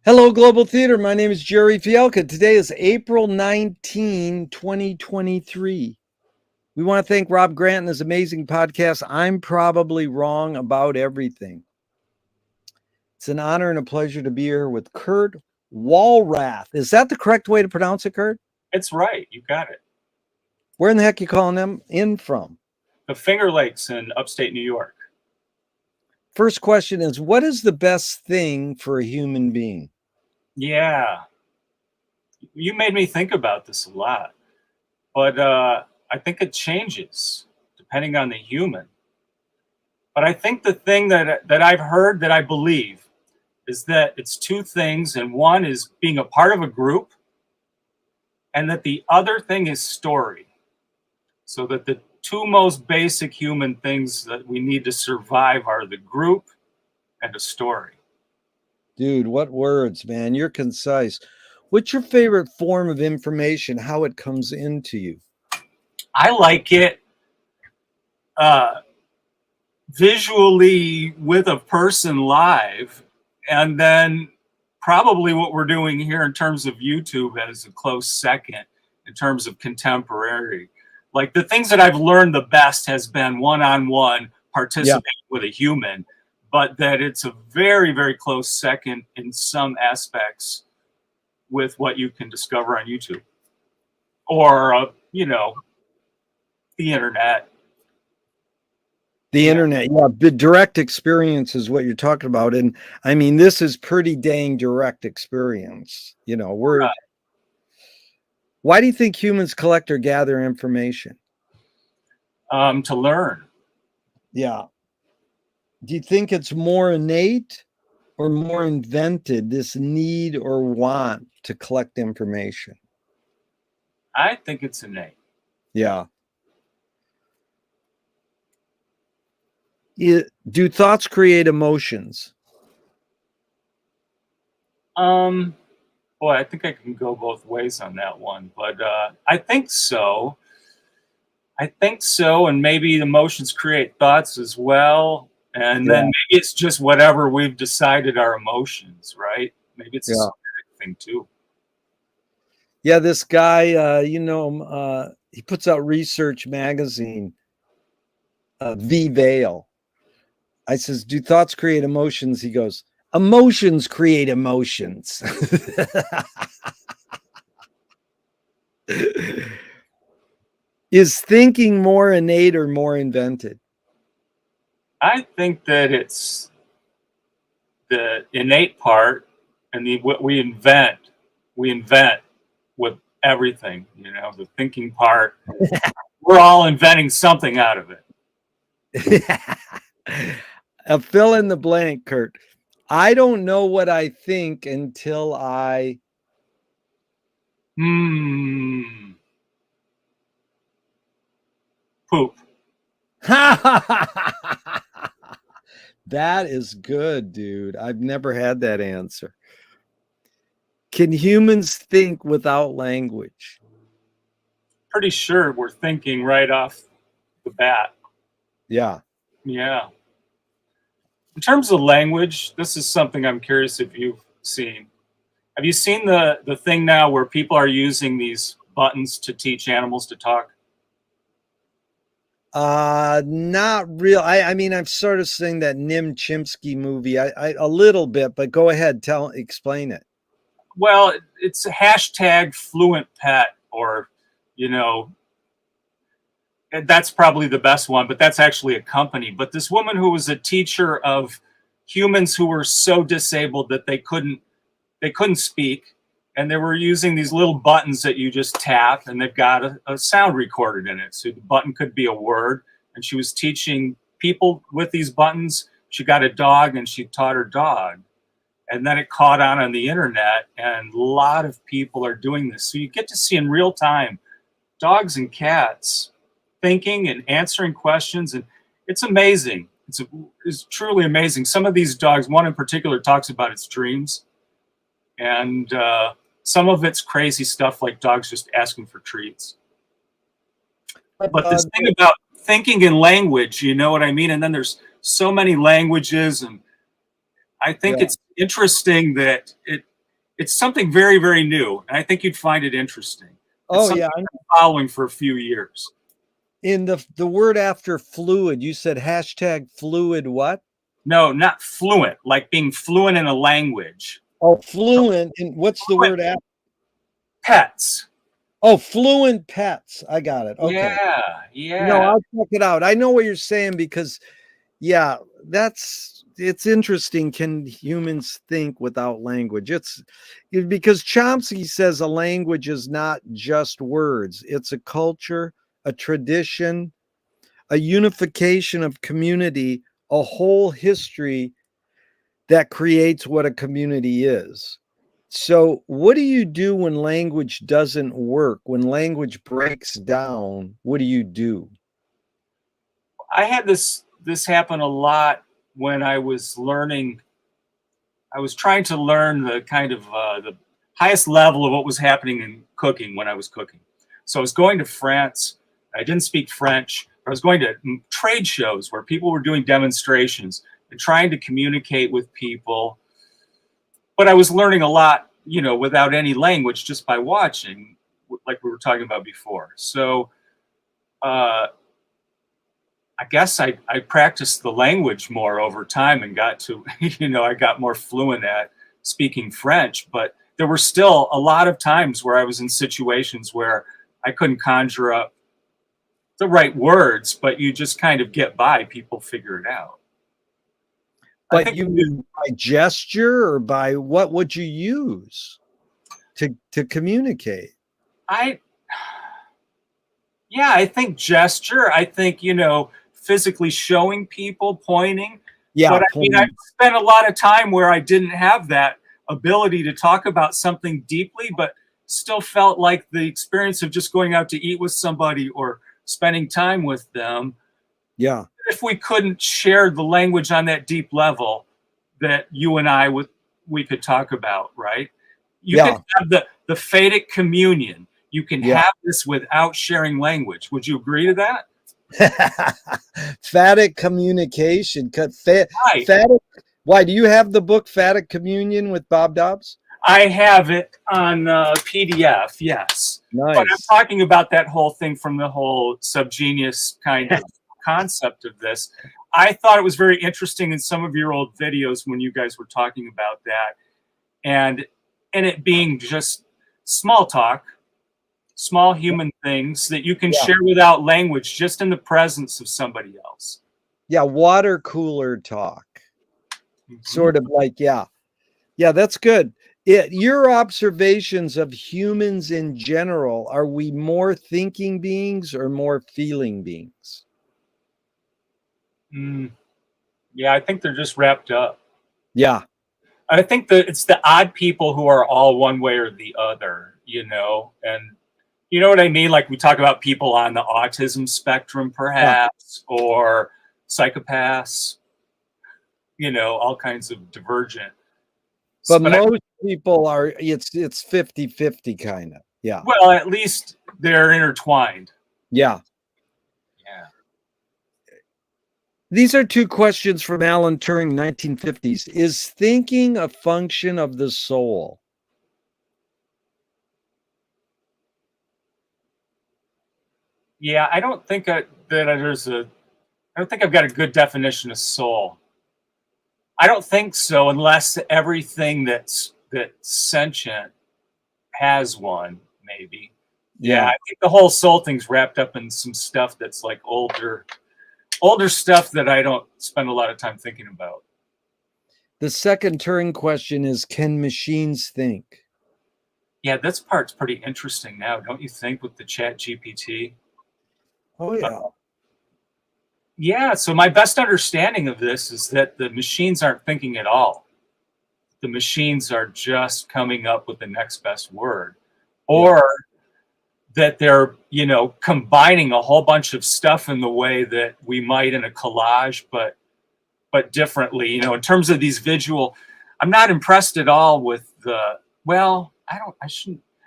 Hello, Global Theater. My name is Jerry Fielka. Today is April 19, 2023. We want to thank Rob Grant and his amazing podcast, I'm Probably Wrong About Everything. It's an honor and a pleasure to be here with Kurt Walrath. Is that the correct way to pronounce it, Kurt? It's right. You got it. Where in the heck are you calling them in from? The Finger Lakes in upstate New York. First question is, what is the best thing for a human being? Yeah. You made me think about this a lot. But I think it changes depending on the human. But I think the thing that I've heard that I believe is that it's two things, and one is being a part of a group, and that the other thing is story. So that the two most basic human things that we need to survive are the group and a story. Dude, what words, man. You're concise. What's your favorite form of information, how it comes into you? I like it visually with a person live, and then probably what we're doing here in terms of YouTube as a close second in terms of contemporary. Like the things that I've learned the best has been one-on-one participating with a human, but that it's a very, very close second in some aspects with what you can discover on YouTube or, the internet. The internet, yeah, the direct experience is what you're talking about. And I mean, this is pretty dang direct experience. Right. Why do you think humans collect or gather information? To learn. Yeah. Do you think it's more innate or more invented, this need or want to collect information? I think it's innate. Yeah. Do thoughts create emotions? Boy, I think I can go both ways on that one, but I think so. And maybe emotions create thoughts as well. And then maybe it's just whatever we've decided are emotions, right? Maybe it's a genetic thing too. Yeah, this guy, he puts out Research Magazine, V Vale. I says, do thoughts create emotions? He goes, emotions create emotions. Is thinking more innate or more invented? I think that it's the innate part, and what we invent with everything, the thinking part. We're all inventing something out of it. Fill in the blank, Kurt. I don't know what I think until I poop. That is good, dude. I've never had that answer. Can humans think without language? Pretty sure we're thinking right off the bat. Yeah. Yeah. In terms of language, this is something I'm curious if you've seen. Have you seen the thing now where people are using these buttons to teach animals to talk? Not real. I mean, I've sort of seen that Nim Chimpsky movie. I a little bit, but go ahead, explain it. Well, it's a hashtag fluent pet, or, that's probably the best one, but that's actually a company. But this woman who was a teacher of humans who were so disabled that they couldn't speak, and they were using these little buttons that you just tap, and they've got a sound recorded in it. So the button could be a word, and she was teaching people with these buttons. She got a dog, and she taught her dog. And then it caught on the internet, and a lot of people are doing this. So you get to see in real time dogs and cats thinking and answering questions, and it's amazing. It's truly amazing. Some of these dogs, one in particular, talks about its dreams, and some of it's crazy stuff like dogs just asking for treats. But this thing about thinking in language, you know what I mean? And then there's so many languages, and I think it's interesting that It's something very, very new, and I think you'd find it interesting. It's Oh something yeah. I've been following for a few years. In the word after fluid, you said hashtag fluid what? No, not fluent, like being fluent in a language. Oh, fluent. And what's the Fluent word after? pets. Oh, fluent pets. I got it. Okay. Yeah, No, yeah. I'll check it out. I know what you're saying because, yeah, it's interesting. Can humans think without language? It's because Chomsky says a language is not just words, it's a culture, a tradition, a unification of community, a whole history that creates what a community is. So, what do you do when language doesn't work? When language breaks down, what do you do? I had this happen a lot when I was learning. I was trying to learn the kind of the highest level of what was happening in cooking when I was cooking. So I was going to France. I didn't speak French. I was going to trade shows where people were doing demonstrations and trying to communicate with people. But I was learning a lot, without any language, just by watching, like we were talking about before. So I guess I practiced the language more over time and got to, I got more fluent at speaking French. But there were still a lot of times where I was in situations where I couldn't conjure up the right words, but you just kind of get by. People figure it out. But you mean by gesture or by what would you use to communicate? I think gesture. I think, physically showing people, pointing. Yeah, But I mean, I've spent a lot of time where I didn't have that ability to talk about something deeply, but still felt like the experience of just going out to eat with somebody or spending time with them. Yeah. If we couldn't share the language on that deep level that you and I we could talk about, right? You can have the Phaedic communion. You can have this without sharing language. Would you agree to that? Phaedic communication. Right. Phaedic. Why do you have the book Phaedic Communion with Bob Dobbs? I have it on PDF, yes. Nice. But I'm talking about that whole thing from the whole subgenius kind of concept of this. I thought it was very interesting in some of your old videos when you guys were talking about that, and it being just small talk, small human things that you can share without language, just in the presence of somebody else. Yeah, water cooler talk. Sort of like, yeah, that's good. Your observations of humans in general, are we more thinking beings or more feeling beings? Yeah, I think they're just wrapped up. Yeah. I think that it's the odd people who are all one way or the other, and you know what I mean? Like we talk about people on the autism spectrum, perhaps, or psychopaths, all kinds of divergent. But most people are, it's 50-50 kind of. Yeah. Well, at least they're intertwined. Yeah. Yeah. These are two questions from Alan Turing, 1950s. Is thinking a function of the soul? Yeah, I don't think I don't think I've got a good definition of soul. I don't think so, unless everything that's sentient has one, maybe. Yeah, I think the whole soul thing's wrapped up in some stuff that's like older stuff that I don't spend a lot of time thinking about. The second Turing question is, can machines think? Yeah, this part's pretty interesting now, don't you think, with the Chat GPT? Oh, yeah. Yeah, so my best understanding of this is that the machines aren't thinking at all. The machines are just coming up with the next best word. Or that they're, combining a whole bunch of stuff in the way that we might in a collage, but differently, in terms of these visual. I'm not impressed at all with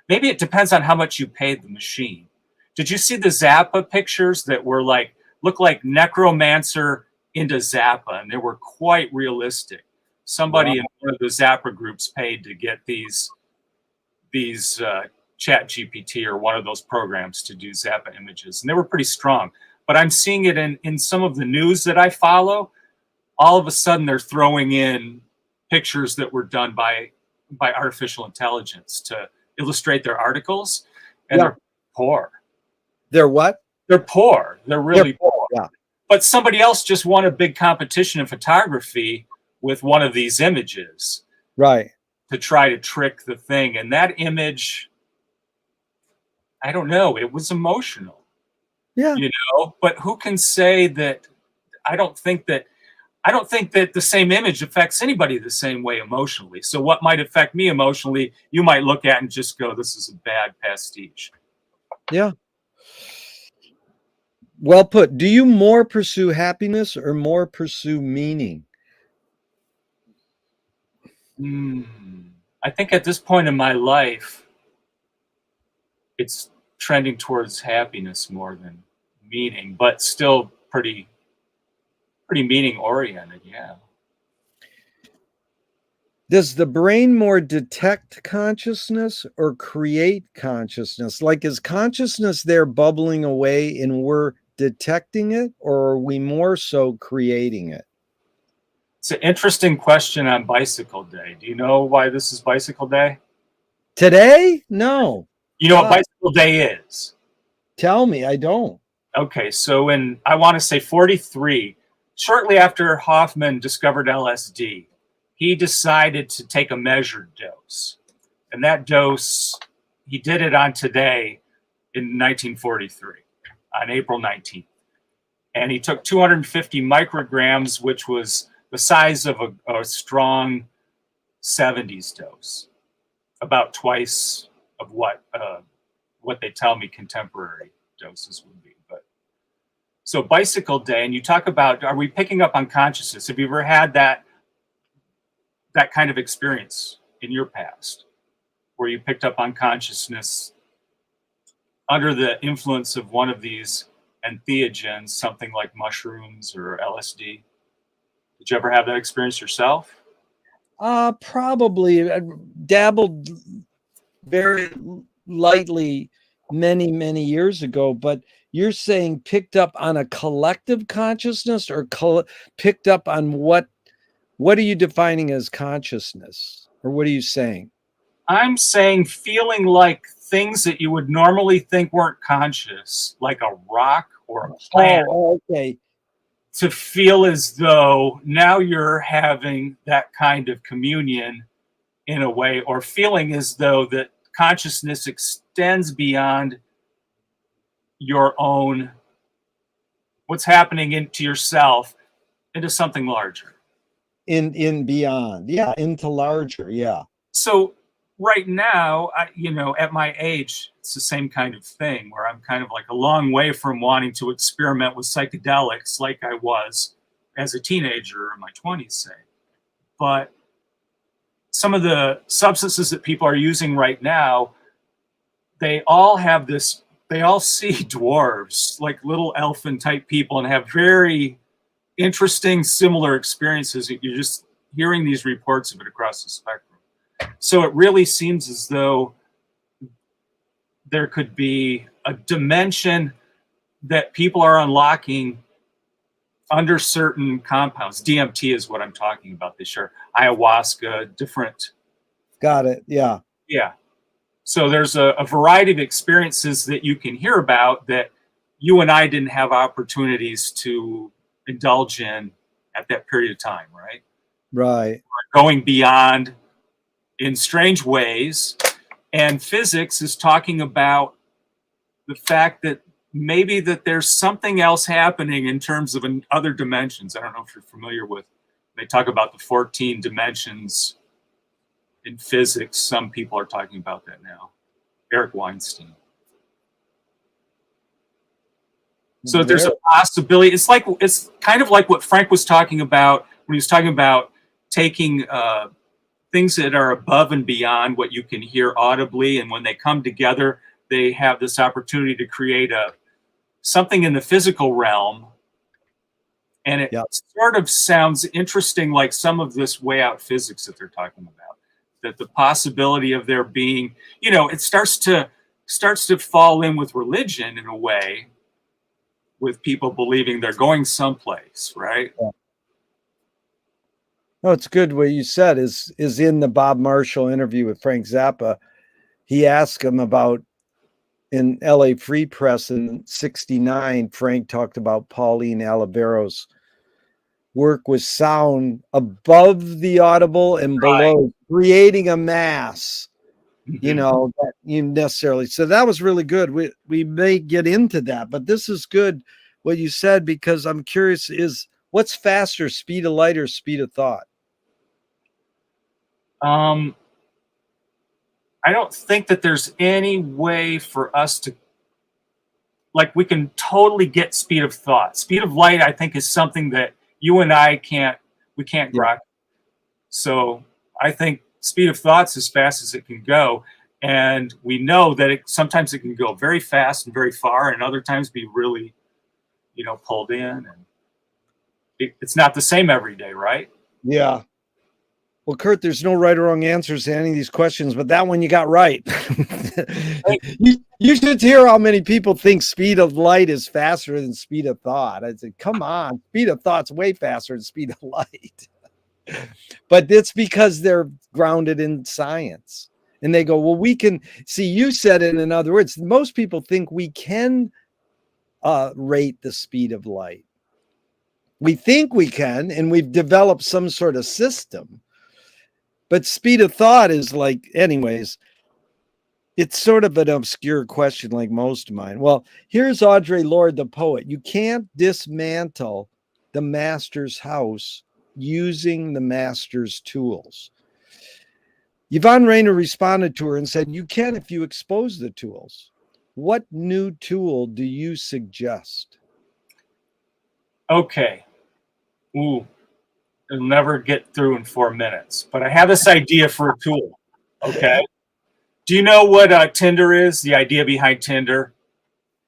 maybe it depends on how much you paid the machine. Did you see the Zappa pictures that were look like necromancer into Zappa, and they were quite realistic? Somebody in one of the Zappa groups paid to get these these Chat GPT or one of those programs to do Zappa images, and they were pretty strong. But I'm seeing it in some of the news that I follow. All of a sudden, they're throwing in pictures that were done by artificial intelligence to illustrate their articles, and they're poor. They're what? They're poor. They're really poor. Yeah. But somebody else just won a big competition in photography with one of these images. Right. To try to trick the thing. And that image, I don't know, it was emotional. Yeah. You know, but who can say that? I don't think that the same image affects anybody the same way emotionally. So what might affect me emotionally, you might look at and just go, this is a bad pastiche. Yeah. Well put. Do you more pursue happiness or more pursue meaning? I think at this point in my life, it's trending towards happiness more than meaning, but still pretty meaning oriented. Yeah. Does the brain more detect consciousness or create consciousness? Like, is consciousness there bubbling away and we're detecting it, or are we more so creating it? It's an interesting question on Bicycle Day. Do you know why this is Bicycle Day? Today? No. You know what Bicycle Day is? Tell me, I don't. Okay, so in, I want to say 43, shortly after Hoffman discovered LSD, he decided to take a measured dose. And that dose, he did it on today in 1943, on April 19th. And he took 250 micrograms, which was the size of a strong 70s dose, about twice of what they tell me contemporary doses would be. But so Bicycle Day, and you talk about, are we picking up on consciousness? Have you ever had that kind of experience in your past where you picked up on consciousness under the influence of one of these entheogens, something like mushrooms or LSD? Did you ever have that experience yourself? Probably. I dabbled very lightly many years ago, but you're saying picked up on a collective consciousness, or picked up on what are you defining as consciousness, or what are you saying? I'm saying feeling like things that you would normally think weren't conscious, like a rock or a plant. Oh, okay. To feel as though now you're having that kind of communion in a way, or feeling as though that consciousness extends beyond your own, what's happening into yourself, into something larger. In beyond. Yeah, into larger. Yeah. So right now, at my age, it's the same kind of thing where I'm kind of like a long way from wanting to experiment with psychedelics like I was as a teenager in my 20s, say. But some of the substances that people are using right now, they all have this, they all see dwarves, like little elfin type people, and have very interesting, similar experiences. You're just hearing these reports of it across the spectrum. So it really seems as though there could be a dimension that people are unlocking under certain compounds. DMT is what I'm talking about this year. Ayahuasca, different. Got it. Yeah. Yeah. So there's a variety of experiences that you can hear about that you and I didn't have opportunities to indulge in at that period of time, right? Right. Going beyond in strange ways. And physics is talking about the fact that maybe that there's something else happening in terms of other dimensions. I don't know if you're familiar with, they talk about the 14 dimensions in physics. Some people are talking about that now. Eric Weinstein. So there's a possibility. It's kind of like what Frank was talking about when he was talking about taking things that are above and beyond what you can hear audibly, and when they come together, they have this opportunity to create something in the physical realm. And it sort of sounds interesting, like some of this way out physics that they're talking about. that the possibility of there being, you know, it starts to fall in with religion in a way, with people believing they're going someplace, right? Yeah. No, it's good what you said is in the Bob Marshall interview with Frank Zappa. He asked him about in LA Free Press in '69. Frank talked about Pauline Olivero's work with sound above the audible and below, creating a mass. You know, that you necessarily. So that was really good. We may get into that, but this is good what you said, because I'm curious, is what's faster, speed of light or speed of thought? I don't think that there's any way for us to, like, we can totally get speed of thought. Speed of light, I think, is something that you and I can't grok. So I think speed of thought's as fast as it can go. And we know that sometimes it can go very fast and very far, and other times be really, you know, pulled in. And it's not the same every day, right? Yeah. Well, Kurt, there's no right or wrong answers to any of these questions, but that one you got right. you should hear how many people think speed of light is faster than speed of thought. I said, come on, speed of thought's way faster than speed of light. But it's because they're grounded in science. And they go, well, we can see, you said it in other words, most people think we can rate the speed of light. We think we can, and we've developed some sort of system. But speed of thought is like, anyways, it's sort of an obscure question like most of mine. Well, here's Audre Lorde, the poet. You can't dismantle the master's house using the master's tools. Yvonne Rainer responded to her and said, you can if you expose the tools. What new tool do you suggest? Okay. Ooh. It'll never get through in 4 minutes, but I have this idea for a tool. Okay. Do you know what Tinder is? The idea behind Tinder,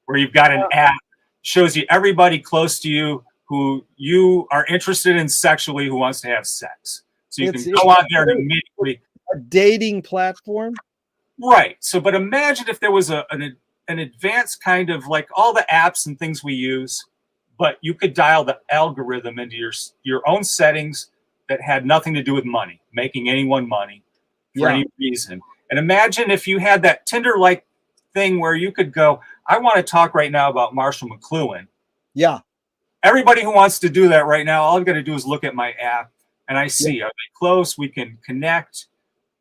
where you've got an app, shows you everybody close to you who you are interested in sexually, who wants to have sex. So you can go on there and immediately. A dating platform? Right. So, but imagine if there was an advanced kind of, like all the apps and things we use, but you could dial the algorithm into your own settings that had nothing to do with money, making anyone money for any reason. And imagine if you had that Tinder-like thing where you could go, I want to talk right now about Marshall McLuhan. Yeah. Everybody who wants to do that right now, all I've got to do is look at my app and I see, are they close? We can connect.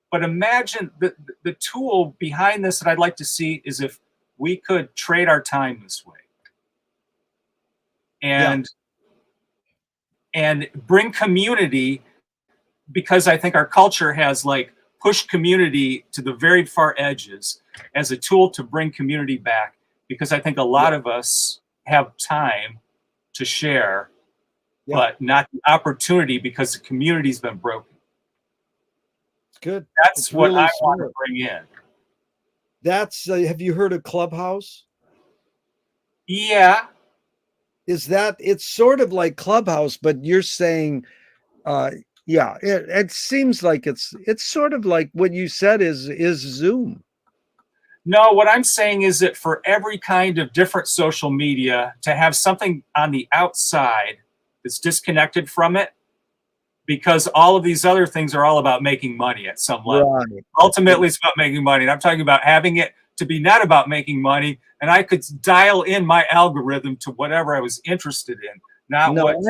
But imagine the tool behind this that I'd like to see is if we could trade our time this way. And bring community, because I think our culture has like pushed community to the very far edges as a tool to bring community back, because I think a lot of us have time to share, but not the opportunity because the community's been broken. Good. That's what really I want to bring in. That's have you heard of Clubhouse? Yeah. Is that, it's sort of like Clubhouse, but you're saying, it seems like it's sort of like what you said is Zoom. No, what I'm saying is that for every kind of different social media, to have something on the outside that's disconnected from it, because all of these other things are all about making money at some level. Right. Ultimately, it's about making money. And I'm talking about having it to be not about making money, and I could dial in my algorithm to whatever I was interested in, not what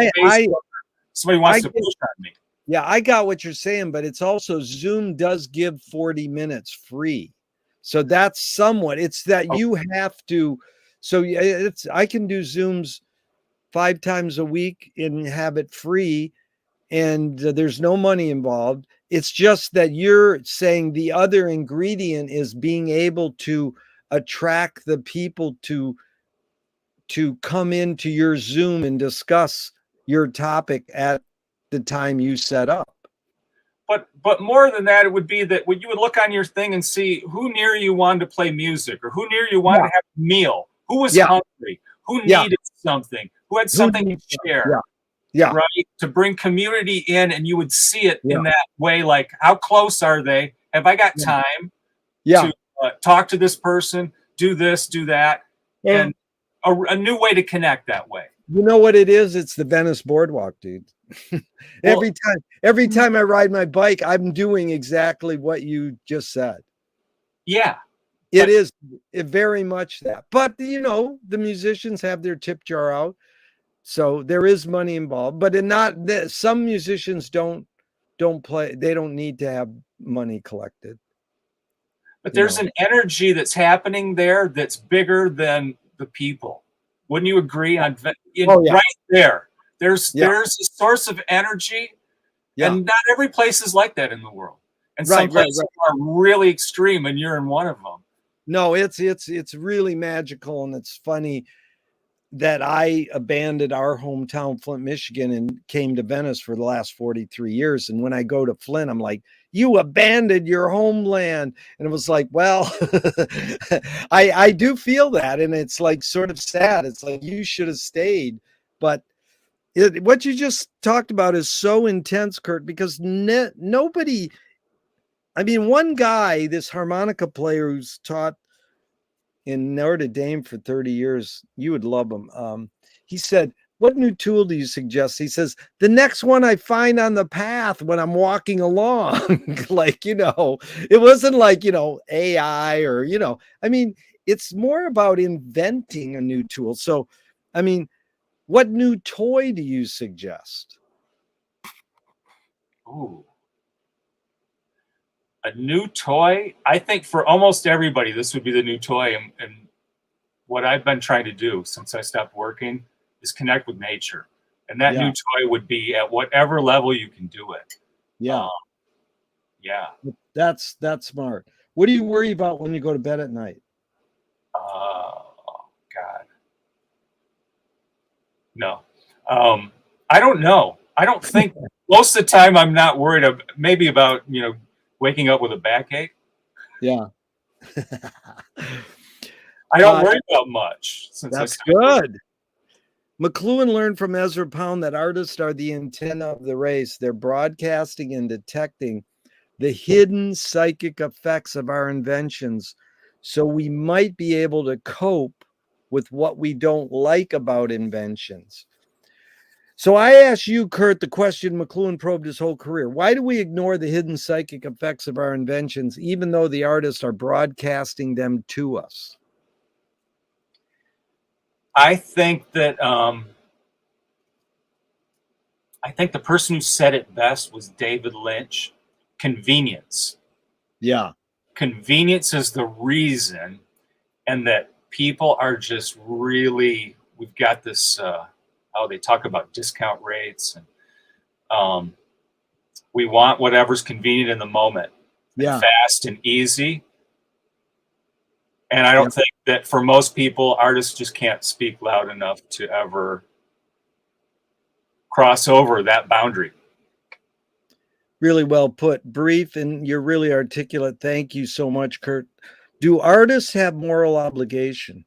somebody wants to push on me. Yeah, I got what you're saying, but it's also Zoom does give 40 minutes free. So that's somewhat, it's that you have to, so it's, I can do Zooms 5 times a week and have it free, and there's no money involved. It's just that you're saying the other ingredient is being able to attract the people to come into your Zoom and discuss your topic at the time you set up. But more than that, it would be that when you would look on your thing and see who near you wanted to play music, or who near you wanted to have a meal, who was hungry, who needed something, who had something to share. Right, to bring community in, and you would see it in that way, like how close are they, Have I got time Yeah. to talk to this person, do this, do that, and a new way to connect that way? You know what it is? It's the Venice Boardwalk, dude. Well, every time I ride my bike, I'm doing exactly what you just said. yeah. It is very much that. But you know, the musicians have their tip jar out. So there is money involved, but some musicians don't play, they don't need to have money collected. But there's an energy that's happening there that's bigger than the people. Wouldn't you agree on right there? There's a source of energy, and not every place is like that in the world. And some places are really extreme, and you're in one of them. No, it's really magical, and it's funny that I abandoned our hometown, Flint, Michigan, and came to Venice for the last 43 years. And when I go to Flint, I'm like, you abandoned your homeland. And it was like, well, I do feel that. And it's like sort of sad. It's like, you should have stayed. But what you just talked about is so intense, Kurt, because nobody, I mean, one guy, this harmonica player who's taught in Notre Dame for 30 years, you would love him. He said, what new tool do you suggest? He says, the next one I find on the path when I'm walking along. Like, it wasn't like, AI or, I mean, it's more about inventing a new tool. So, I mean, what new toy do you suggest? Ooh. A new toy? I think for almost everybody, this would be the new toy. And what I've been trying to do since I stopped working is connect with nature. And that new toy would be at whatever level you can do it. Yeah. Yeah. That's smart. What do you worry about when you go to bed at night? Oh, God. No. I don't know. I don't think most of the time I'm not worried maybe about, waking up with a backache. Yeah. I don't worry about much. That's good. McLuhan learned from Ezra Pound that artists are the antenna of the race. They're broadcasting and detecting the hidden psychic effects of our inventions, so we might be able to cope with what we don't like about inventions. So I ask you, Kurt, the question McLuhan probed his whole career. Why do we ignore the hidden psychic effects of our inventions, even though the artists are broadcasting them to us? I think that the person who said it best was David Lynch. Convenience. Yeah. Convenience is the reason, and that people are just really, we've got this, how they talk about discount rates, and we want whatever's convenient in the moment, and fast and easy. And I don't think that for most people, artists just can't speak loud enough to ever cross over that boundary. Really well put. Brief, and you're really articulate. Thank you so much, Kurt. Do artists have moral obligation?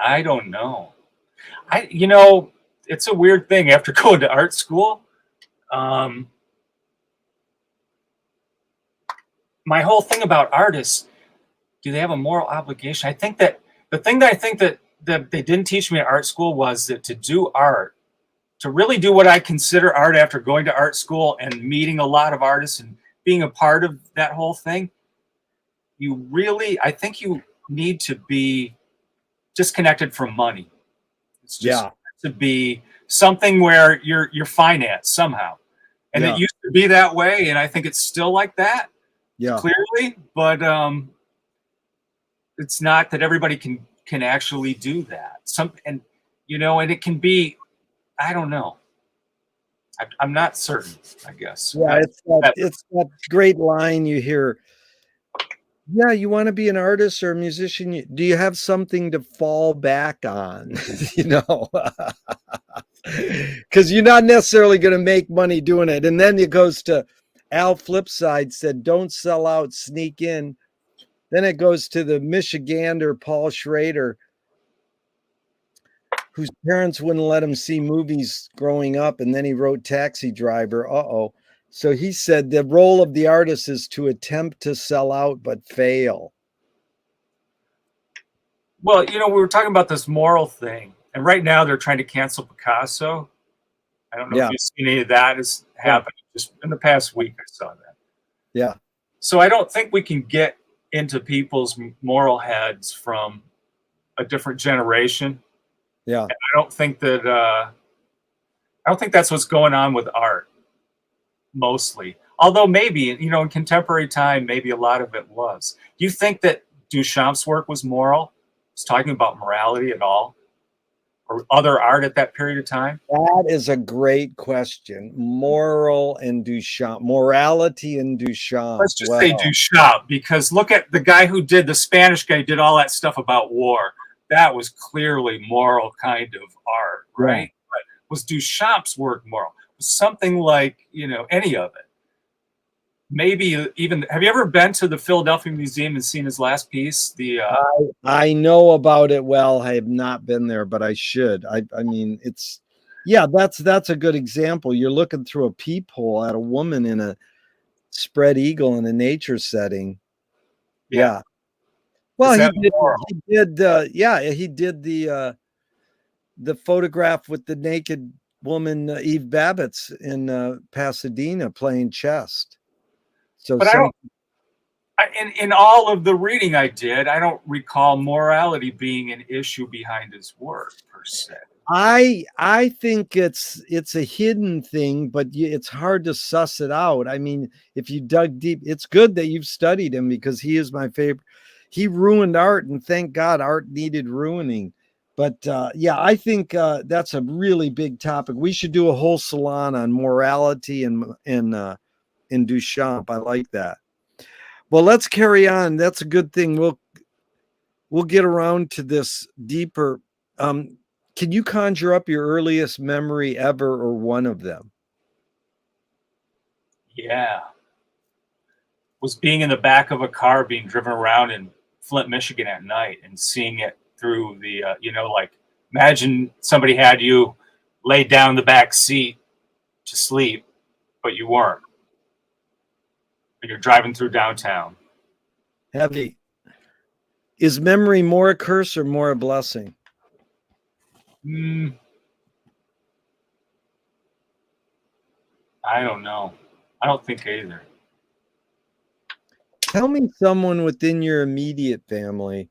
I don't know. It's a weird thing after going to art school. My whole thing about artists, do they have a moral obligation? I think that the thing that I think that they didn't teach me at art school was that to do art, to really do what I consider art after going to art school and meeting a lot of artists and being a part of that whole thing, I think you need to be disconnected from money. It's just to be something where you're financed somehow. And it used to be that way, and I think it's still like that. Yeah. Clearly, but it's not that everybody can actually do that. And it can be, I don't know. I'm not certain, I guess. Yeah, it's that great line you hear. Yeah, you want to be an artist or a musician? Do you have something to fall back on? Because you're not necessarily going to make money doing it. And then it goes to Al Flipside said, don't sell out, sneak in. Then it goes to the Michigander, Paul Schrader, whose parents wouldn't let him see movies growing up. And then he wrote Taxi Driver. Uh-oh. So he said the role of the artist is to attempt to sell out but fail. Well, we were talking about this moral thing, and right now they're trying to cancel Picasso. I don't know if Yeah. you've seen any of that has happened. Just in the past week, I saw that. Yeah. So I don't think we can get into people's moral heads from a different generation. Yeah. And I don't think that's what's going on with art mostly. Although maybe, in contemporary time, maybe a lot of it was. Do you think that Duchamp's work was moral? Was talking about morality at all? Or other art at that period of time? That is a great question. Morality and Duchamp. Let's just say Duchamp, because look at the guy the Spanish guy who did all that stuff about war. That was clearly moral kind of art, right? Yeah. But was Duchamp's work moral? Was something like, any of it? Maybe even, have you ever been to the Philadelphia Museum and seen his last piece? I know about it well. I have not been there, but I should. I mean, that's a good example. You're looking through a peephole at a woman in a spread eagle in a nature setting. Yeah. Well, he did the photograph with the naked woman, Eve Babbitts in Pasadena playing chess. So but in all of the reading I did, I don't recall morality being an issue behind his work per se. I think it's a hidden thing, but it's hard to suss it out. I mean, if you dug deep, it's good that you've studied him because he is my favorite. He ruined art, and thank God art needed ruining. But I think that's a really big topic. We should do a whole salon on morality and Duchamp. I like that. Well, let's carry on. That's a good thing. We'll get around to this deeper. Can you conjure up your earliest memory ever or one of them? Yeah. Was being in the back of a car being driven around in Flint, Michigan at night and seeing it through the, like imagine somebody had you laid down in the back seat to sleep, but you weren't. And you're driving through downtown. Heavy. Is memory more a curse or more a blessing? I don't know. I don't think either. Tell me someone within your immediate family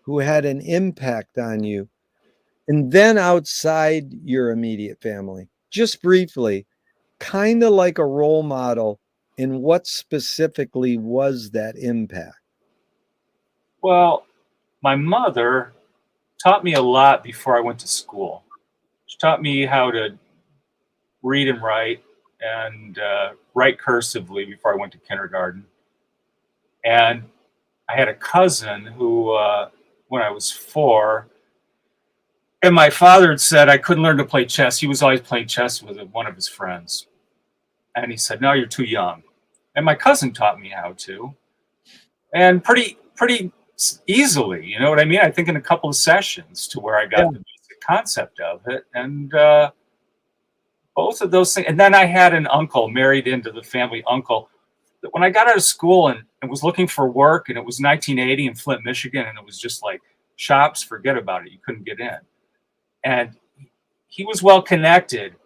who had an impact on you, and then outside your immediate family, just briefly, kind of like a role model. And what specifically was that impact? Well, my mother taught me a lot before I went to school. She taught me how to read and write and write cursively before I went to kindergarten. And I had a cousin who, when I was 4, and my father had said I couldn't learn to play chess. He was always playing chess with one of his friends. And he said, no, you're too young. And my cousin taught me how to. And pretty easily, you know what I mean? I think in a couple of sessions to where I got the basic concept of it. And both of those things. And then I had an uncle married into the family uncle that when I got out of school and was looking for work, and it was 1980 in Flint, Michigan, and it was just like shops, forget about it. You couldn't get in. And he was well connected.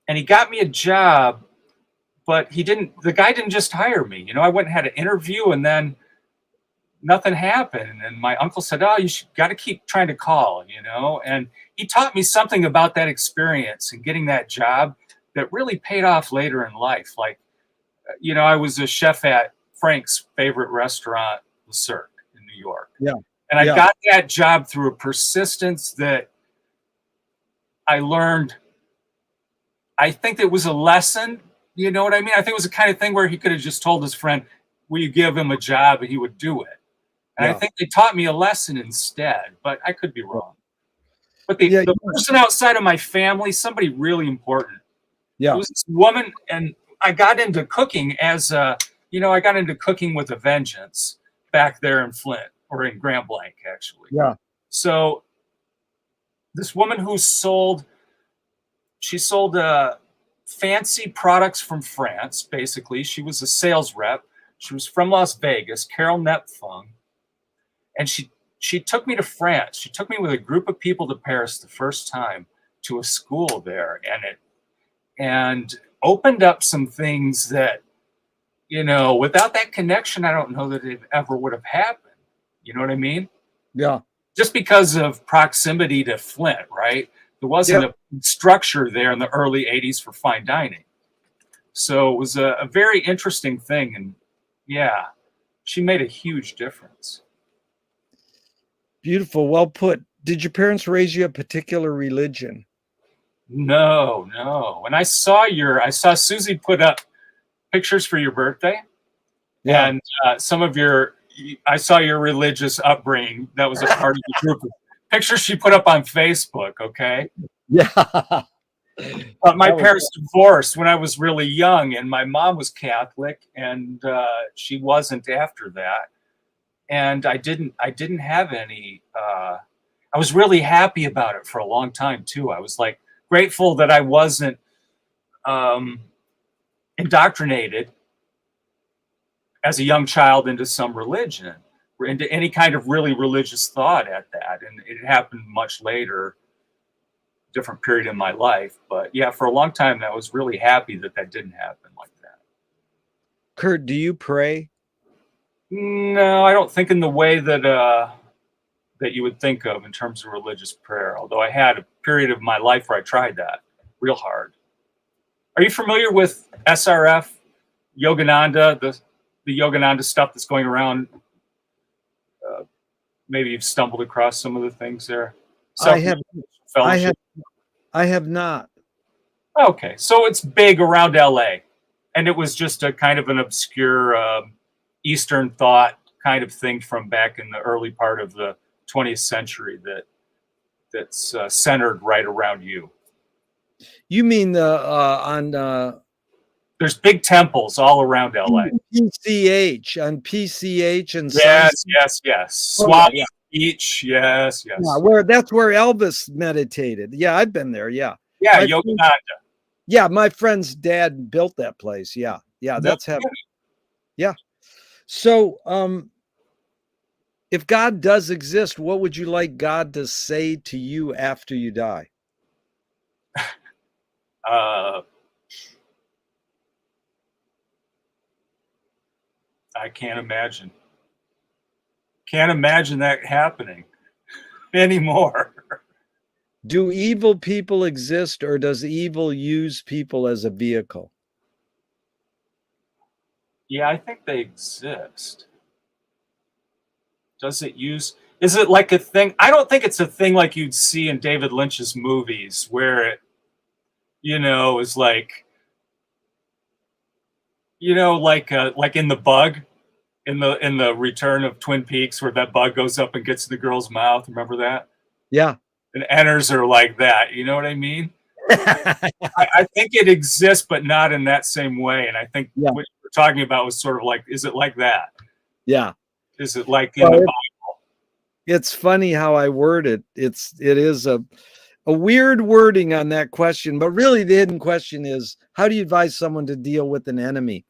And he got me a job, but the guy didn't just hire me. You know, I went and had an interview and then nothing happened. And my uncle said, oh, you got to keep trying to call, you know? And he taught me something about that experience and getting that job that really paid off later in life. Like, you know, I was a chef at Frank's favorite restaurant, Le Cirque in New York. Yeah. And I got that job through a persistence that I learned. I think it was a lesson. You know what I mean? I think it was the kind of thing where he could have just told his friend, will you give him a job, and he would do it. And I think they taught me a lesson instead, but I could be wrong. But the person outside of my family, somebody really important. Yeah. It was this woman, and I got into cooking I got into cooking with a vengeance back there in Flint, or in Grand Blanc, actually. Yeah. So this woman who sold fancy products from France, basically. She was a sales rep. She was from Las Vegas, Carol Nepfung. And she took me to France. She took me with a group of people to Paris the first time to a school there. And opened up some things that, you know, without that connection, I don't know that it ever would have happened. You know what I mean? Yeah. Just because of proximity to Flint, right? There wasn't a structure there in the early 80s for fine dining. So it was a very interesting thing. And yeah, she made a huge difference. Beautiful. Well put. Did your parents raise you a particular religion? No, no. And I saw Susie put up pictures for your birthday. Yeah. And I saw your religious upbringing. That was a part of the group of pictures she put up on Facebook. Okay. Yeah. But my parents divorced when I was really young, and my mom was Catholic, and she wasn't after that. And I didn't have any. I was really happy about it for a long time too. I was like grateful that I wasn't indoctrinated as a young child into some religion, or into any kind of really religious thought at that. And it happened much later, different period in my life. But yeah, for a long time, I was really happy that didn't happen like that. Kurt, do you pray? No, I don't think in the way that that you would think of in terms of religious prayer, although I had a period of my life where I tried that real hard. Are you familiar with SRF, Yogananda, the Yogananda stuff that's going around? Maybe you've stumbled across some of the things there. I have not. Okay, so it's big around LA, and it was just a kind of an obscure Eastern thought kind of thing from back in the early part of the 20th century that's centered right around you. You mean on there's big temples all around LA. PCH and yes. Swami Beach, yes. Yeah, that's where Elvis meditated. Yeah, I've been there. Yeah. Yeah, Yogananda. Yeah, my friend's dad built that place. Yeah, that's heaven. Yeah. So, if God does exist, what would you like God to say to you after you die? I can't imagine. Can't imagine that happening anymore. Do evil people exist, or does evil use people as a vehicle? Yeah, I think they exist. Is it like a thing? I don't think it's a thing like you'd see in David Lynch's movies where it, is like, like in The Bug, in the Return of Twin Peaks, where that bug goes up and gets in the girl's mouth. Remember that? Yeah. And enters her like that. You know what I mean? I think it exists, but not in that same way. And I think what you were talking about was sort of like, is it like that? Yeah. Is it like in the Bible? It's funny how I word it. It is a weird wording on that question, but really the hidden question is, how do you advise someone to deal with an enemy?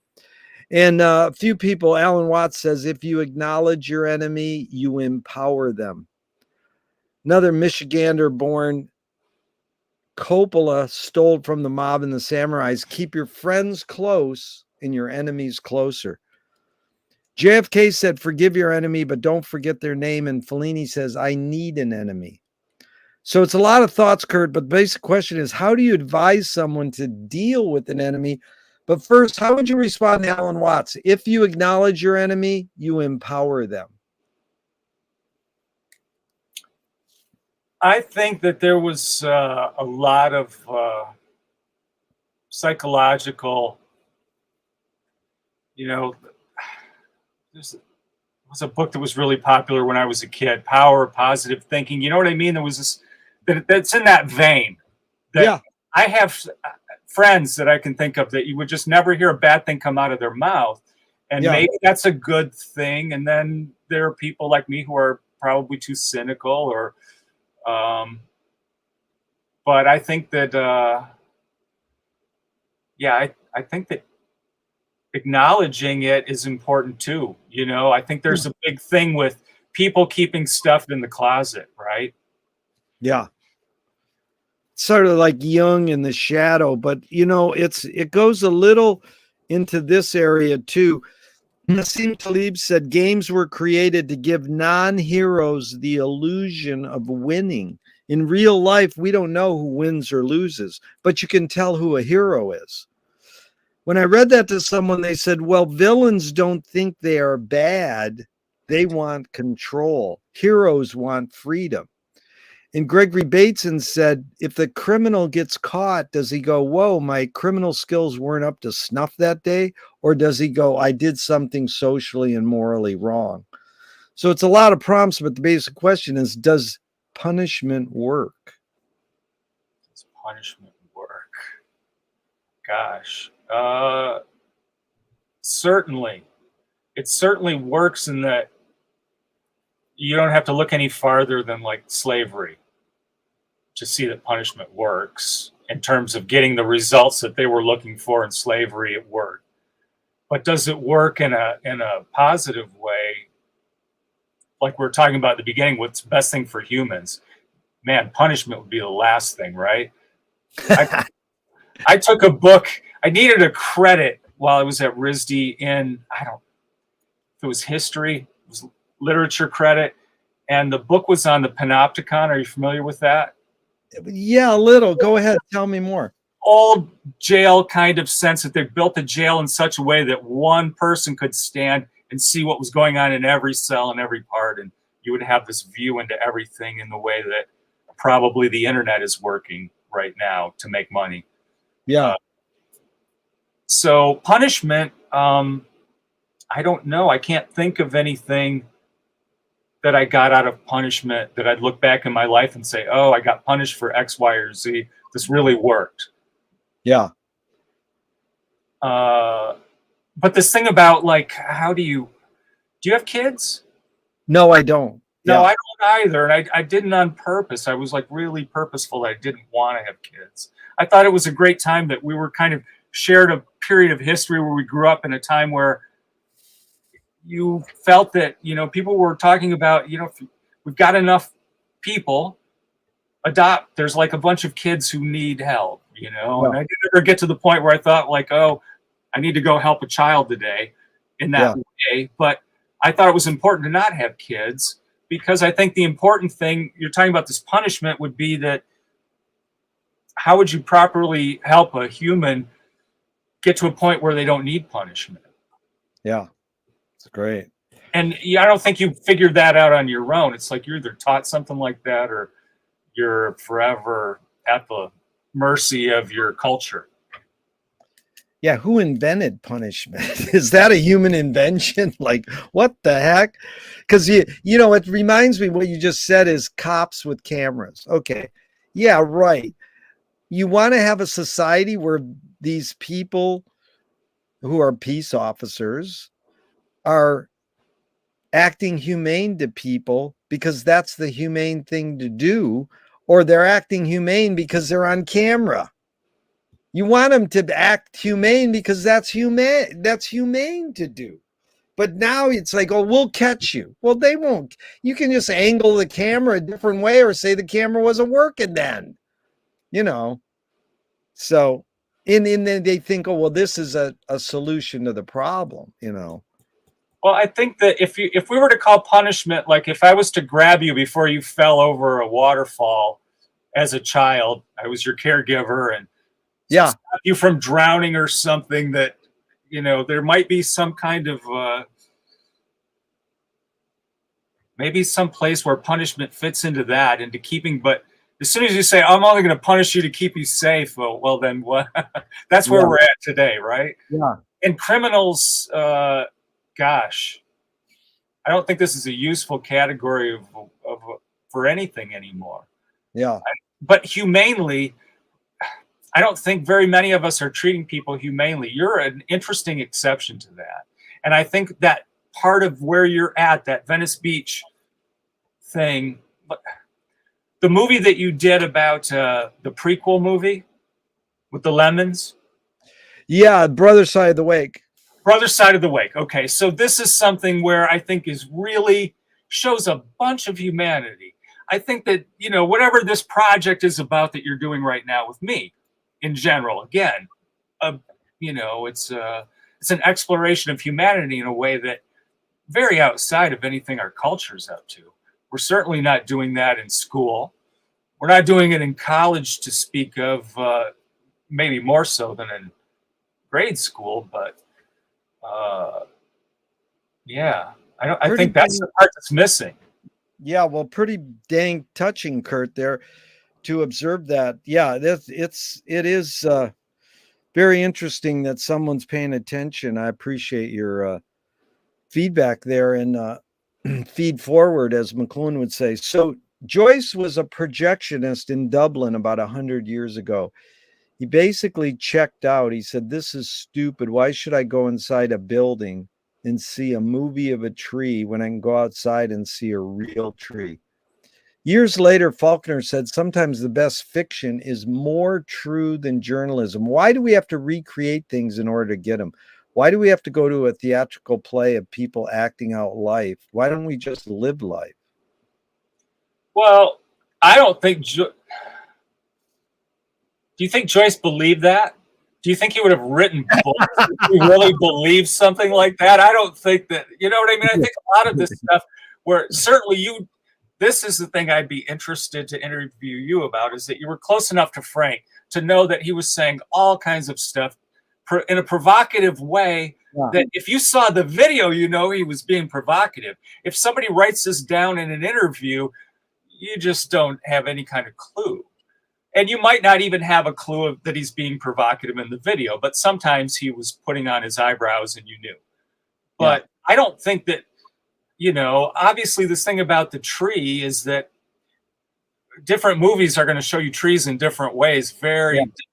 And a few people, Alan Watts says, if you acknowledge your enemy, you empower them. Another Michigander-born Coppola stole from the mob and the samurais, keep your friends close and your enemies closer. JFK said, forgive your enemy, but don't forget their name. And Fellini says, I need an enemy. So it's a lot of thoughts, Kurt, but the basic question is, how do you advise someone to deal with an enemy? But first, how would you respond to Alan Watts? If you acknowledge your enemy, you empower them. I think that there was a lot of psychological, there was a book that was really popular when I was a kid, Power of Positive Thinking. You know what I mean? There was that's in that vein. I have friends that I can think of that you would just never hear a bad thing come out of their mouth. And maybe that's a good thing. And then there are people like me who are probably too cynical or, but I think that yeah, I think that acknowledging it is important too. You know, I think there's a big thing with people keeping stuff in the closet, right? Yeah. Sort of like Jung in the shadow, but you know, it goes a little into this area too. Nassim Taleb said games were created to give non-heroes the illusion of winning. In real life, we don't know who wins or loses, but you can tell who a hero is. When I read that to someone, they said, well, villains don't think they are bad. They want control. Heroes want freedom. And Gregory Bateson said, if the criminal gets caught, does he go, whoa, my criminal skills weren't up to snuff that day? Or does he go, I did something socially and morally wrong? So it's a lot of prompts, but the basic question is, does punishment work? Does punishment work? Gosh. Certainly. It certainly works in that you don't have to look any farther than like slavery to see that punishment works in terms of getting the results that they were looking for in slavery. It worked. But does it work in a positive way? Like we were talking about at the beginning, what's the best thing for humans? Man, punishment would be the last thing, right? I took a book. I needed a credit while I was at WedsDAY in, I don't know if it was history, it was literature credit. And the book was on the panopticon. Are you familiar with that? Yeah, a little. Go ahead. Tell me more. Old jail kind of sense that they built the jail in such a way that one person could stand and see what was going on in every cell and every part. And you would have this view into everything in the way that probably the internet is working right now to make money. Yeah. So punishment, I don't know. I can't think of anything that I got out of punishment that I'd look back in my life and say, oh, I got punished for X, Y, or Z. This really worked. Yeah. But this thing about like, do you have kids? No, I don't. No, I don't either. And I didn't on purpose. I was like really purposeful. I didn't want to have kids. I thought it was a great time that we were kind of shared a period of history where we grew up in a time where you felt that, you know, people were talking about, you know, we've got enough people, adopt. There's like a bunch of kids who need help, you know, and I didn't ever get to the point where I thought like, oh, I need to go help a child today in that way. But I thought it was important to not have kids because I think the important thing you're talking about this punishment would be that how would you properly help a human get to a point where they don't need punishment? Yeah. It's great. And I don't think you figured that out on your own. It's like you're either taught something like that or you're forever at the mercy of your culture. Yeah, who invented punishment? Is that a human invention? Like, what the heck? Because you know, it reminds me what you just said is cops with cameras. Okay. Yeah, right. You want to have a society where these people who are peace officers are acting humane to people because that's the humane thing to do, or they're acting humane because they're on camera. You want them to act humane because that's humane to do. But now it's like, oh, we'll catch you. Well, they won't. You can just angle the camera a different way or say the camera wasn't working then, you know. So and then they think, oh, well, this is a solution to the problem, you know. Well, I think that if we were to call punishment, like if I was to grab you before you fell over a waterfall as a child, I was your caregiver and stop you from drowning or something, that, you know, there might be some kind of maybe some place where punishment fits into that, into keeping. But as soon as you say, I'm only going to punish you to keep you safe, well then what? That's where we're at today, right? Yeah. And criminals, gosh, I don't think this is a useful category of for anything anymore. Yeah. But humanely, I don't think very many of us are treating people humanely. You're an interesting exception to that. And I think that part of where you're at, that Venice Beach thing, the movie that you did about the prequel movie with the lemons. Yeah, brother side of the wake. Brother side of the wake. Okay, so this is something where I think is really shows a bunch of humanity. I think that, you know, whatever this project is about that you're doing right now with me, in general, again, you know, it's an exploration of humanity in a way that very outside of anything our culture's up to. We're certainly not doing that in school. We're not doing it in college to speak of, maybe more so than in grade school, but yeah, I Pretty think that's dang, the part that's missing. yeah, well, pretty dang touching, Kurt, there to observe that. Yeah, it is very interesting that someone's paying attention. I appreciate your feedback there and feed forward, as McLuhan would say. So Joyce was a projectionist in Dublin about 100 years ago. He basically checked out. He said, "This is stupid. Why should I go inside a building and see a movie of a tree when I can go outside and see a real tree?" Years later, Faulkner said, "Sometimes the best fiction is more true than journalism." Why do we have to recreate things in order to get them? Why do we have to go to a theatrical play of people acting out life? Why don't we just live life? Well, I don't think. Do you think Joyce believed that? Do you think he would have written books if he really believed something like that? I don't think that. You know what I mean? I think a lot of this stuff, where certainly you. This is the thing I'd be interested to interview you about, is that you were close enough to Frank to know that he was saying all kinds of stuff in a provocative way. Yeah. That if you saw the video, you know he was being provocative. If somebody writes this down in an interview, you just don't have any kind of clue. And you might not even have a clue that he's being provocative in the video, but sometimes he was putting on his eyebrows and you knew. But yeah. I don't think that, you know, obviously this thing about the tree is that different movies are going to show you trees in different ways.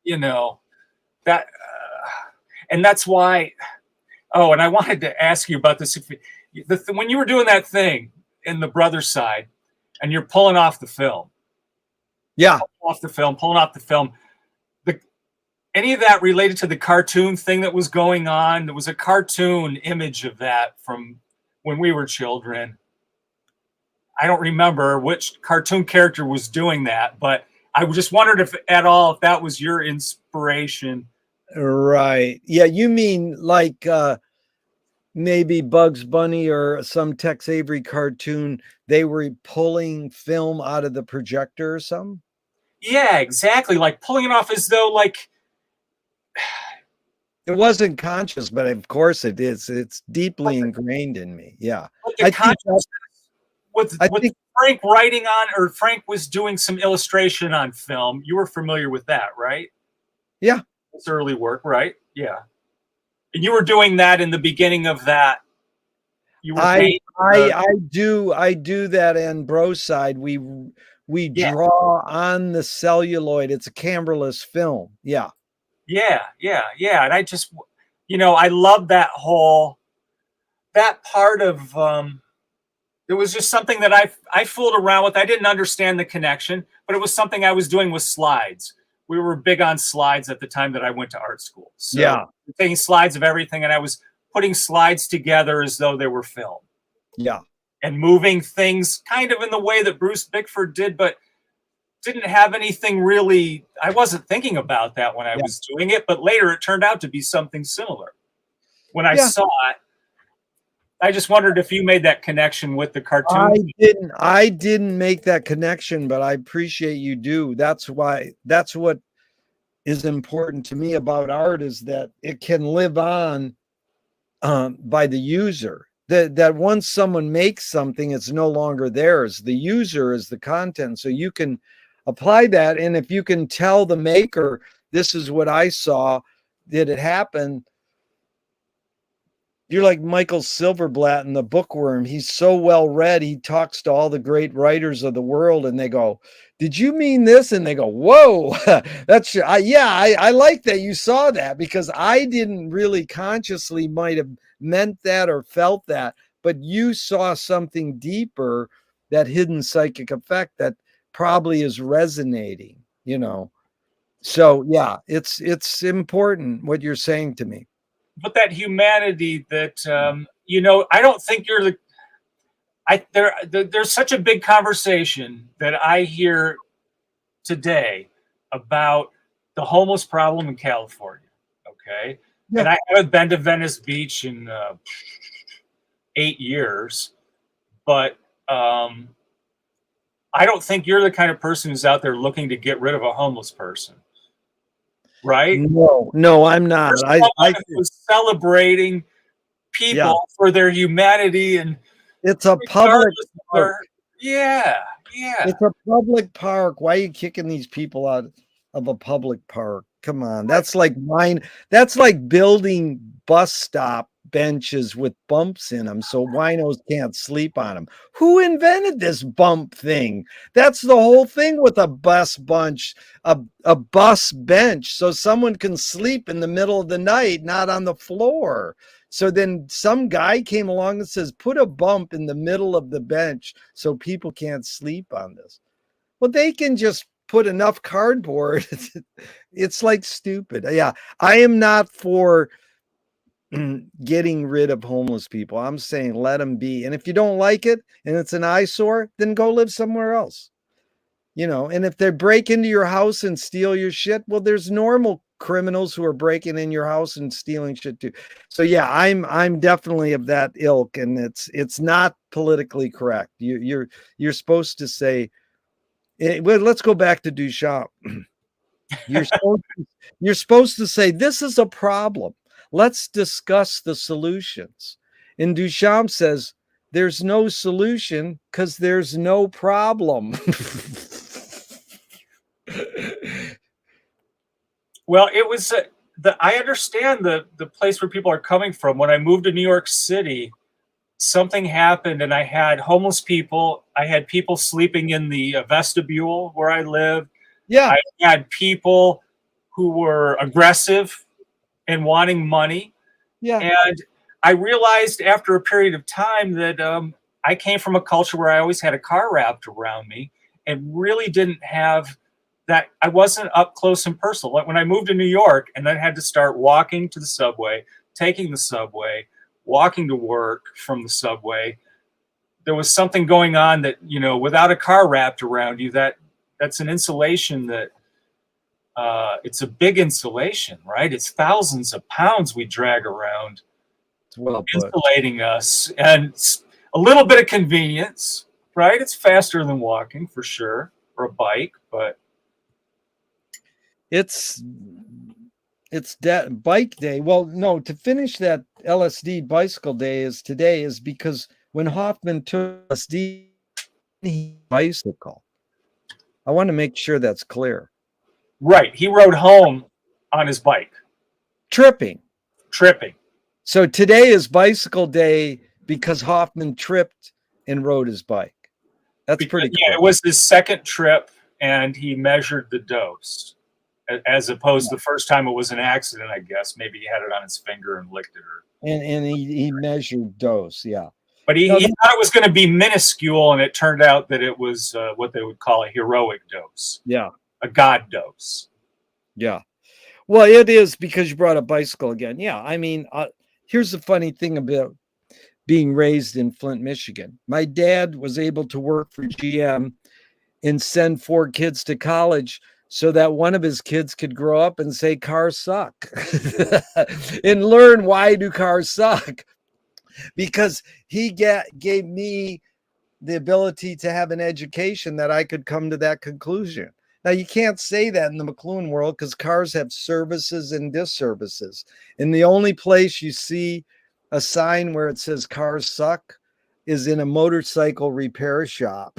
You know, that, and that's why, oh, and I wanted to ask you about this. When you were doing that thing in the brother side and you're pulling off the film. Yeah. Pulling off the film. Any of that related to the cartoon thing that was going on? There was a cartoon image of that from when we were children. I don't remember which cartoon character was doing that, but I just wondered if that was your inspiration. Right. Yeah. You mean like maybe Bugs Bunny or some Tex Avery cartoon, they were pulling film out of the projector or something? Yeah, exactly. Like pulling it off as though like it wasn't conscious, but of course it is. It's deeply ingrained in me. Yeah. I think with Frank writing on, or Frank was doing some illustration on film. You were familiar with that, right? Yeah. His early work, right? Yeah. And you were doing that in the beginning of that. You were I do that in Bro Side. We draw on the celluloid. It's a camberless film. Yeah. Yeah. And I just, you know, I love that part of, it was just something that I fooled around with. I didn't understand the connection, but it was something I was doing with slides. We were big on slides at the time that I went to art school. So yeah. Taking slides of everything, and I was putting slides together as though they were film. Yeah. And moving things kind of in the way that Bruce Bickford did, but didn't have anything really. I wasn't thinking about that when I was doing it, but later it turned out to be something similar. When I saw it, I just wondered if you made that connection with the cartoon. I didn't make that connection, but I appreciate you do. That's what is important to me about art, is that it can live on by the user. That once someone makes something, it's no longer theirs. The user is the content. So you can apply that. And if you can tell the maker, this is what I saw, did it happen? You're like Michael Silverblatt in The Bookworm. He's so well read. He talks to all the great writers of the world and they go, "Did you mean this?" And they go, "Whoa, that's I like that you saw that, because I didn't really consciously might have meant that or felt that, but you saw something deeper, that hidden psychic effect that probably is resonating, you know." So yeah, it's important what you're saying to me. But that humanity that, I don't think you're there's such a big conversation that I hear today about the homeless problem in California. Okay. Yeah. And I haven't been to Venice Beach in 8 years, but I don't think you're the kind of person who's out there looking to get rid of a homeless person, right? No, I'm not. You're someone who's celebrating people for their humanity and it's a public park. Yeah. It's a public park. Why are you kicking these people out of a public park? Come on. That's like mine. That's like building bus stop benches with bumps in them so winos can't sleep on them. Who invented this bump thing? That's the whole thing with a bus bench, so someone can sleep in the middle of the night, not on the floor. So then some guy came along and says, put a bump in the middle of the bench so people can't sleep on this. Well, they can just put enough cardboard. It's like stupid. Yeah, I am not for getting rid of homeless people. I'm saying let them be. And if you don't like it and it's an eyesore, then go live somewhere else. And if they break into your house and steal your shit, well, there's normal criminals who are breaking in your house and stealing shit too. So yeah, I'm definitely of that ilk, and it's not politically correct. You're supposed to say, well, let's go back to Duchamp. You're supposed to say, this is a problem. Let's discuss the solutions. And Duchamp says, there's no solution because there's no problem. Well, it was I understand the place where people are coming from. When I moved to New York City, something happened, and I had homeless people. I had people sleeping in the vestibule where I lived. Yeah, I had people who were aggressive and wanting money. Yeah, and I realized after a period of time that I came from a culture where I always had a car wrapped around me and really didn't have that. I wasn't up close and personal. Like when I moved to New York and then had to start walking to the subway, taking the subway, walking to work from the subway, there was something going on that, without a car wrapped around you, that's an insulation that it's a big insulation, right? It's thousands of pounds we drag around, insulating us, and a little bit of convenience, right? It's faster than walking for sure, or a bike, but it's that bike day. Well, no, to finish that LSD bicycle day is because when Hoffman took LSD, he bicycle. I want to make sure that's clear. Right. He rode home on his bike. Tripping. So today is bicycle day because Hoffman tripped and rode his bike. That's pretty cool. Yeah, it was his second trip, and he measured the dose, as opposed to the first time it was an accident, I guess. Maybe he had it on his finger and licked it. And he measured dose, yeah. But he thought it was going to be minuscule, and it turned out that it was what they would call a heroic dose. Yeah. A God dose. Yeah. Well, it is because you brought up bicycle again. Yeah. I mean, here's the funny thing about being raised in Flint, Michigan. My dad was able to work for GM and send 4 kids to college so that one of his kids could grow up and say cars suck and learn why do cars suck. Because he gave me the ability to have an education that I could come to that conclusion. Now, you can't say that in the McLuhan world because cars have services and disservices. And the only place you see a sign where it says cars suck is in a motorcycle repair shop.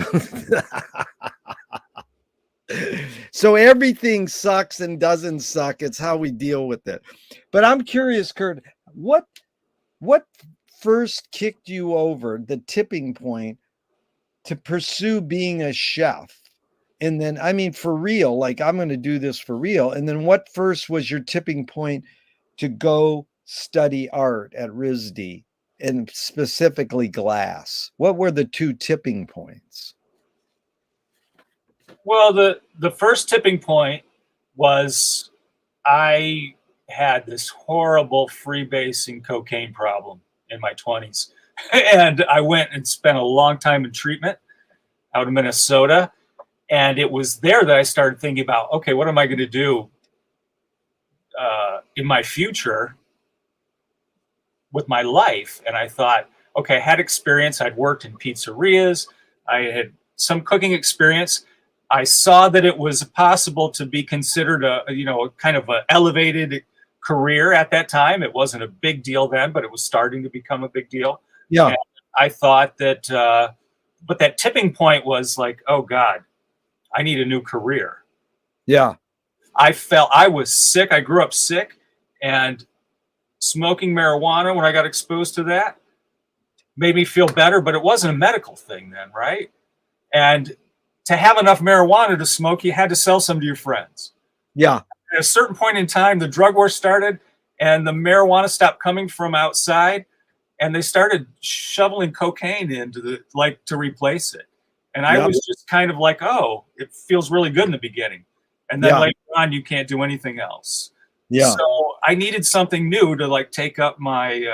So everything sucks and doesn't suck. It's how we deal with it. But I'm curious, Kurt, what first kicked you over the tipping point to pursue being a chef? And then, I mean, for real, like I'm going to do this for real. And then what first was your tipping point to go study art at WedsDAY, and specifically glass? What were the 2 tipping points? Well, the first tipping point was I had this horrible freebasing cocaine problem in my 20s. And I went and spent a long time in treatment out in Minnesota. And it was there that I started thinking about, okay, what am I going to do in my future with my life? And I thought, okay, I had experience. I'd worked in pizzerias. I had some cooking experience. I saw that it was possible to be considered a kind of an elevated career at that time. It wasn't a big deal then, but it was starting to become a big deal. Yeah. And I thought that, but that tipping point was like, oh God, I need a new career. Yeah. I was sick. I grew up sick, and smoking marijuana, when I got exposed to that, made me feel better, but it wasn't a medical thing then, right? And to have enough marijuana to smoke, you had to sell some to your friends. Yeah. At a certain point in time, the drug war started, and the marijuana stopped coming from outside, and they started shoveling cocaine into to replace it. And I was just kind of like, oh, it feels really good in the beginning. And then later on, you can't do anything else. Yeah. So I needed something new to take up my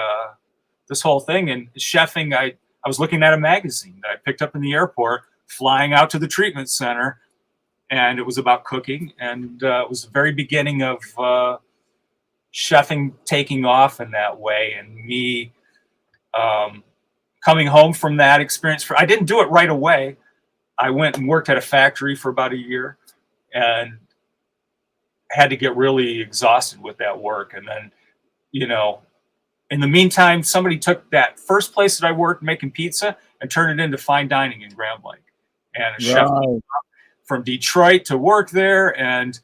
this whole thing. And chefing, I was looking at a magazine that I picked up in the airport, flying out to the treatment center, and it was about cooking. And it was the very beginning of chefing taking off in that way, and me coming home from that experience. I didn't do it right away. I went and worked at a factory for about a year, and had to get really exhausted with that work. And then, in the meantime, somebody took that first place that I worked making pizza and turned it into fine dining in Grand Lake. And a chef from Detroit to work there. And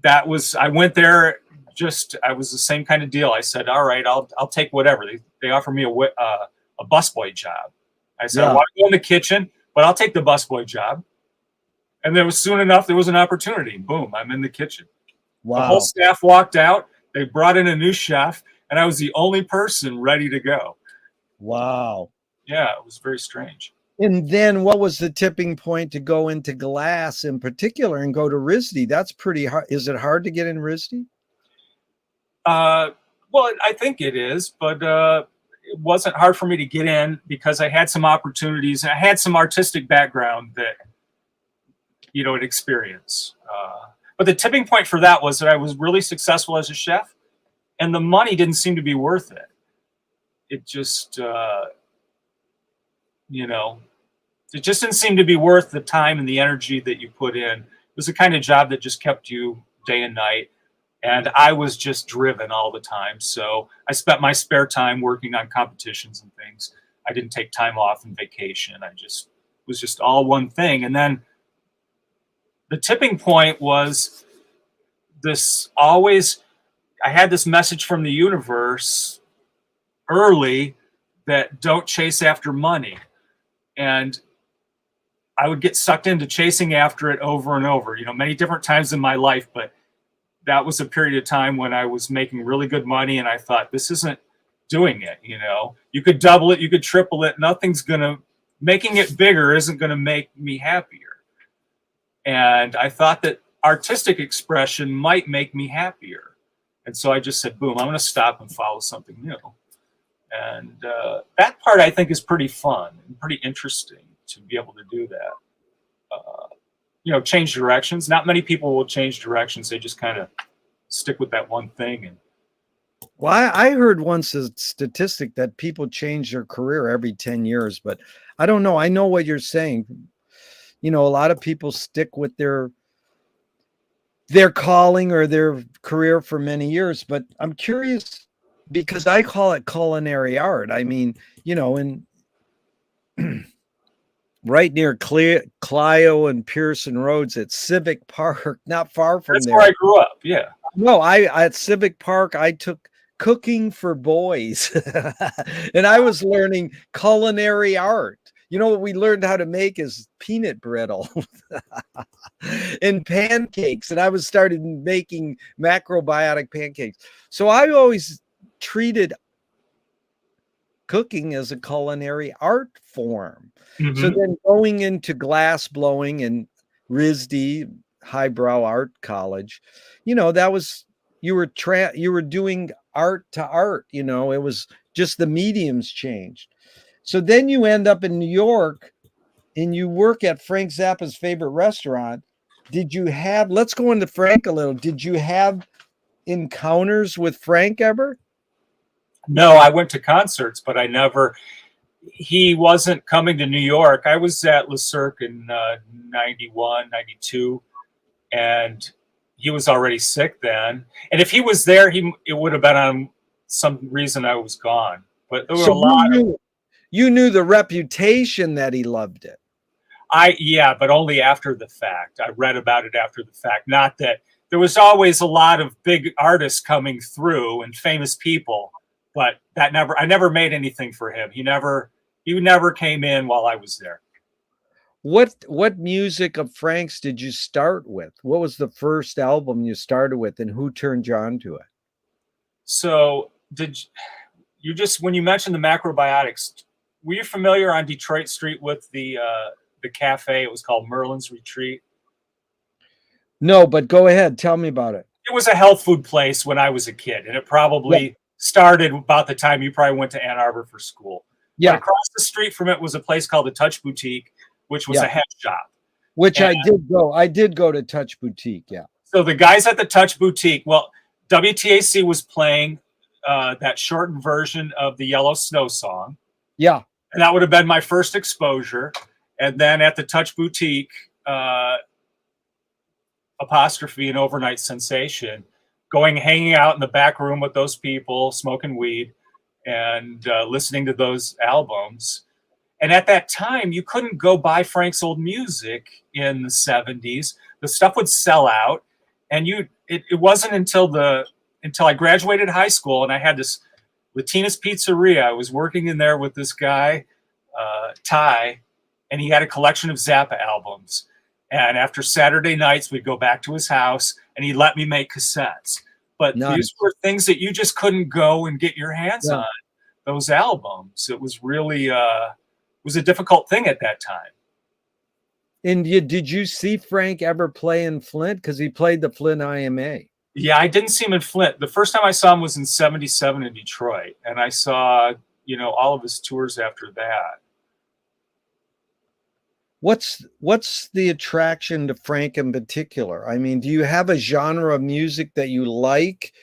I went there, I was the same kind of deal. I said, all right, I'll take whatever. They offered me a busboy job. I said, I want to go in the kitchen, but I'll take the busboy job. And there was soon enough, there was an opportunity. Boom, I'm in the kitchen. Wow. The whole staff walked out. They brought in a new chef, and I was the only person ready to go. Wow. Yeah, it was very strange. And then what was the tipping point to go into glass in particular and go to RISD? That's pretty hard. Is it hard to get in RISD? Well, I think it is, but it wasn't hard for me to get in because I had some opportunities, and I had some artistic background that, an experience. But the tipping point for that was that I was really successful as a chef, and the money didn't seem to be worth it. It just, it just didn't seem to be worth the time and the energy that you put in. It was the kind of job that just kept you day and night. And I was just driven all the time. So I spent my spare time working on competitions and things. I didn't take time off and vacation. It was just all one thing. And then the tipping point was I had this message from the universe early that don't chase after money. And I would get sucked into chasing after it over and over, many different times in my life. But that was a period of time when I was making really good money, and I thought, this isn't doing it. You could double it, you could triple it. Making it bigger isn't going to make me happier. And I thought that artistic expression might make me happier. And so I just said, boom, I'm going to stop and follow something new. And that part I think is pretty fun and pretty interesting to be able to do that. Change directions. Not many people will change directions. They just kind of stick with that one thing. Well, I heard once a statistic that people change their career every 10 years, but I don't know. I know what you're saying. A lot of people stick with their calling or their career for many years, but I'm curious because I call it culinary art. I mean, in right near Clio and Pearson Roads at Civic Park, not far from That's there. where I grew up. Yeah. No, at Civic Park, I took cooking for boys and I was learning culinary art. What we learned how to make is peanut brittle and pancakes. And I was started making macrobiotic pancakes. So I always treated cooking as a culinary art form. Mm-hmm. So then going into glass blowing and RISD, highbrow art college, that was, you were doing art to art, it was just the mediums changed. So then you end up in New York and you work at Frank Zappa's favorite restaurant. Let's go into Frank a little. Did you have encounters with Frank ever? No, I went to concerts, but he wasn't coming to New York. I was at Le Cirque in 91, 92, and he was already sick then. And if he was there, it would have been on some reason I was gone. But there were a lot of... You knew the reputation that he loved it. Yeah, but only after the fact. I read about it after the fact. Not that there was always a lot of big artists coming through and famous people, but I never made anything for him. He never came in while I was there. What music of Frank's did you start with? What was the first album you started with, and who turned you on to it? So when you mentioned the Macrobiotics, were you familiar on Detroit Street with the cafe? It was called Merlin's Retreat. No, but go ahead. Tell me about it. It was a health food place when I was a kid, and it probably started about the time you probably went to Ann Arbor for school. Yeah. But across the street from it was a place called the Touch Boutique, which was a head shop. I did go to Touch Boutique. Yeah. So the guys at the Touch Boutique, well, WTAC was playing that shortened version of the Yellow Snow song. Yeah. And that would have been my first exposure. And then at the Touch Boutique, Apostrophe, an overnight sensation, hanging out in the back room with those people, smoking weed and listening to those albums. And at that time, you couldn't go buy Frank's old music in the 70s. The stuff would sell out. And it wasn't until I graduated high school and I had this Latina's Pizzeria. I was working in there with this guy, Ty, and he had a collection of Zappa albums. And after Saturday nights, we'd go back to his house and he let me make cassettes. But these were things that you just couldn't go and get your hands on, those albums. It was really was a difficult thing at that time. And did you see Frank ever play in Flint? Because he played the Flint IMA. Yeah, I didn't see him in Flint. The first time I saw him was in 77 in Detroit. And I saw, all of his tours after that. What's the attraction to Frank in particular? I mean, do you have a genre of music that you like,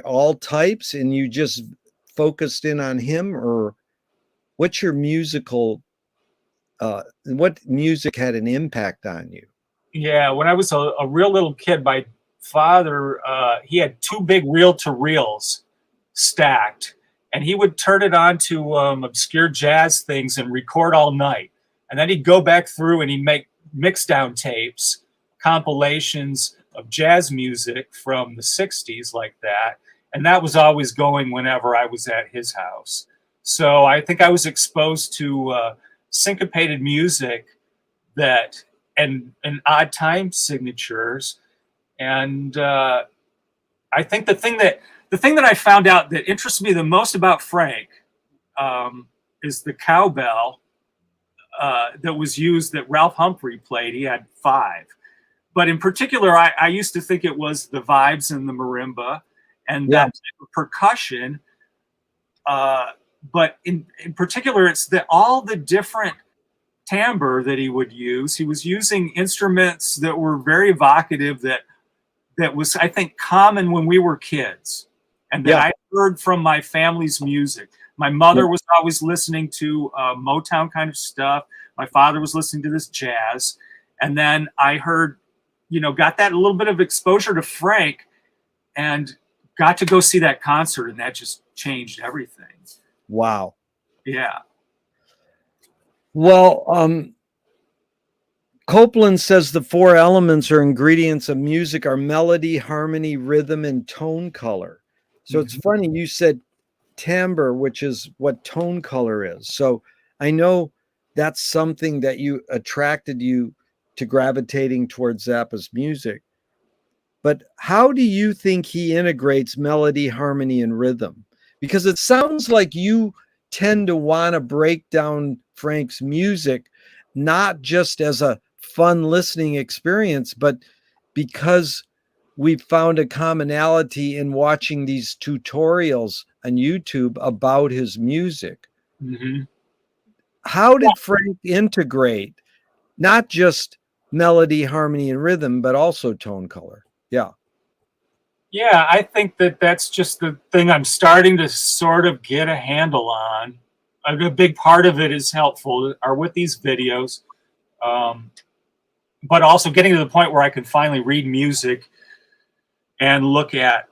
all types, and you just focused in on him? Or what's your musical, what music had an impact on you? Yeah, when I was a real little kid, my father, he had 2 big reel-to-reels stacked, and he would turn it on to obscure jazz things and record all night. And then he'd go back through and he'd make mix down tapes, compilations of jazz music from the 60s like that. And that was always going whenever I was at his house. So I think I was exposed to syncopated music and odd time signatures. And I think the thing that I found out that interests me the most about Frank is the cowbell that was used that Ralph Humphrey played. He had 5. But in particular, I used to think it was the vibes and the marimba and that type of percussion. But in particular, it's all the different timbre that he would use. He was using instruments that were very evocative that was, I think, common when we were kids. And that I heard from my family's music. My mother was always listening to Motown kind of stuff. My father was listening to this jazz. And then I heard, got that a little bit of exposure to Frank and got to go see that concert. And that just changed everything. Wow. Yeah. Well, Copeland says the 4 elements or ingredients of music are melody, harmony, rhythm, and tone color. So it's funny, you said timbre, which is what tone color is. So I know that's something that attracted you to gravitating towards Zappa's music. But how do you think he integrates melody, harmony, and rhythm? Because it sounds like you tend to want to break down Frank's music, not just as a fun listening experience, but because we found a commonality in watching these tutorials on YouTube about his music. Mm-hmm. How did Frank integrate not just melody, harmony, and rhythm, but also tone color? Yeah. Yeah, I think that that's just the thing I'm starting to sort of get a handle on. A big part of it is helpful are with these videos, but also getting to the point where I can finally read music and look at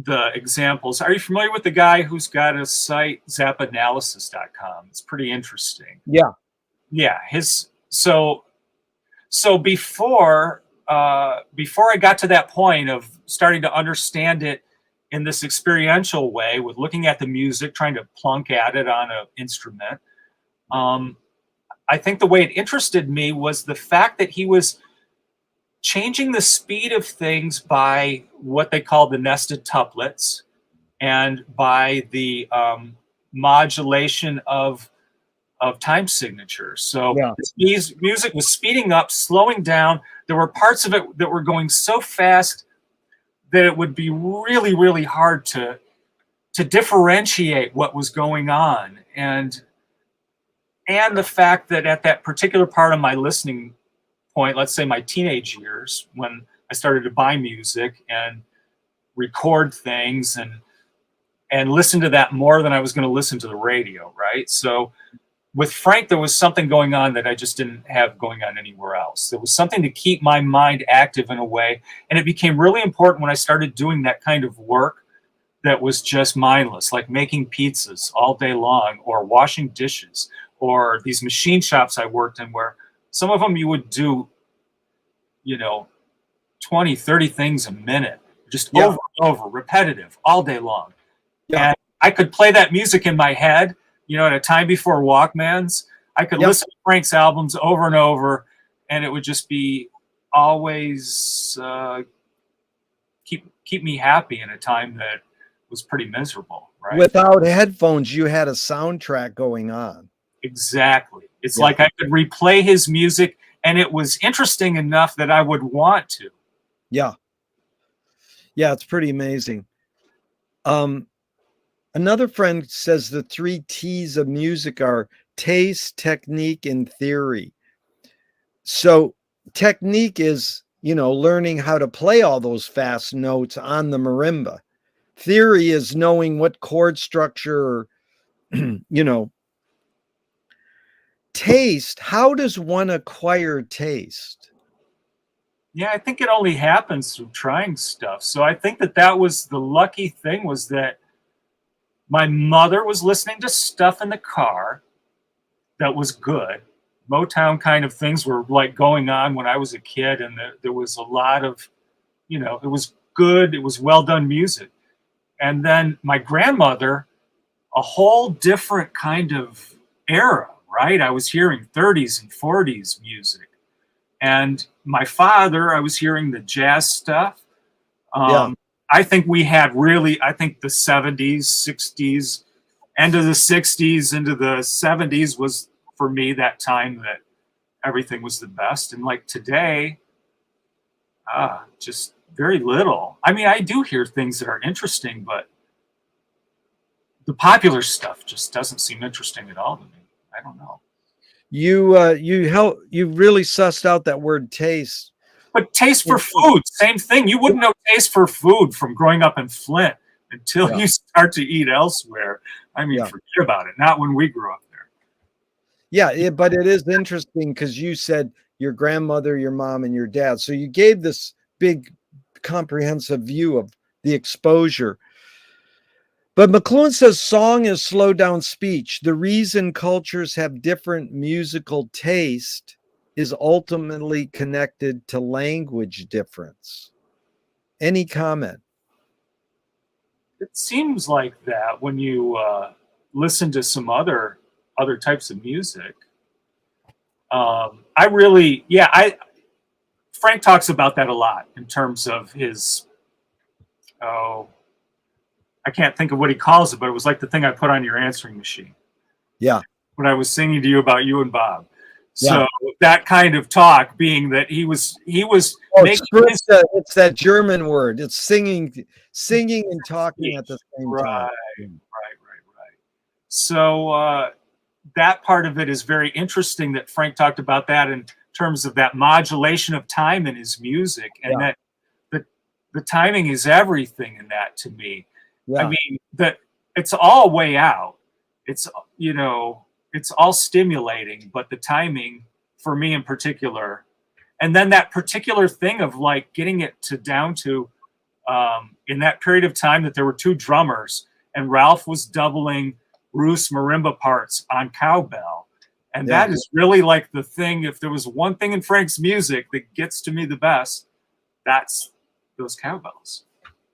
the examples. Are you familiar with the guy who's got a site, zapanalysis.com? It's pretty interesting. Yeah. Yeah, so before I got to that point of starting to understand it in this experiential way with looking at the music, trying to plunk at it on an instrument, I think the way it interested me was the fact that he was changing the speed of things by what they call the nested tuplets and by the modulation of time signatures. So Yeah. his music was speeding up, slowing down. There were parts of it that were going so fast that it would be really, really hard to differentiate what was going on. And the fact that at that particular part of my listening point, let's say my teenage years, when I started to buy music and record things and listen to that more than I was going to listen to the radio, right? So with Frank, there was something going on that I just didn't have going on anywhere else. There was something to keep my mind active in a way. And it became really important when I started doing that kind of work that was just mindless, like making pizzas all day long or washing dishes or these machine shops I worked in where some of them you would do, 20, 30 things a minute, just over and over, repetitive, all day long. Yeah. And I could play that music in my head, at a time before Walkmans. I could listen to Frank's albums over and over, and it would just be always keep me happy in a time that was pretty miserable, right? Without headphones, you had a soundtrack going on. Exactly. It's like I could replay his music, and it was interesting enough that I would want to. Yeah. Yeah, it's pretty amazing. Another friend says the 3 T's of music are taste, technique, and theory. So technique is, learning how to play all those fast notes on the marimba. Theory is knowing what chord structure, taste. How does one acquire taste? Yeah, I think it only happens through trying stuff. So I think that was the lucky thing, was that my mother was listening to stuff in the car that was good. Motown kind of things were like going on when I was a kid, and there was a lot of, it was good, it was well done music. And then my grandmother, a whole different kind of era, right? I was hearing 30s and 40s music. And my father, I was hearing the jazz stuff. I think we had I think the 70s, 60s, end of the 60s, into the 70s was, for me, that time that everything was the best. And like today, just very little. I mean, I do hear things that are interesting, but the popular stuff just doesn't seem interesting at all to me. I don't know. You really sussed out that word taste. But taste for food, same thing. You wouldn't know taste for food from growing up in Flint until you start to eat elsewhere. I mean, forget about it. Not when we grew up there. Yeah, but it is interesting because you said your grandmother, your mom, and your dad. So you gave this big, comprehensive view of the exposure. But McLuhan says song is slowed down speech. The reason cultures have different musical taste is ultimately connected to language difference. Any comment? It seems like that when you listen to some other types of music. Frank talks about that a lot in terms of his, I can't think of what he calls it, but it was like the thing I put on your answering machine. Yeah. When I was singing to you about you and Bob. So that kind of talk, being that he was making his, it's that German word. It's singing and talking at the same time. Right. So that part of it is very interesting that Frank talked about that in terms of that modulation of time in his music, and that the timing is everything in that to me. I mean, that it's all way out. It's, you know, it's all stimulating, but the timing for me in particular, and then that particular thing of like getting it to down to in that period of time that there were two drummers and Ralph was doubling Bruce marimba parts on cowbell. And that is really like the thing. If there was one thing in Frank's music that gets to me the best, that's those cowbells.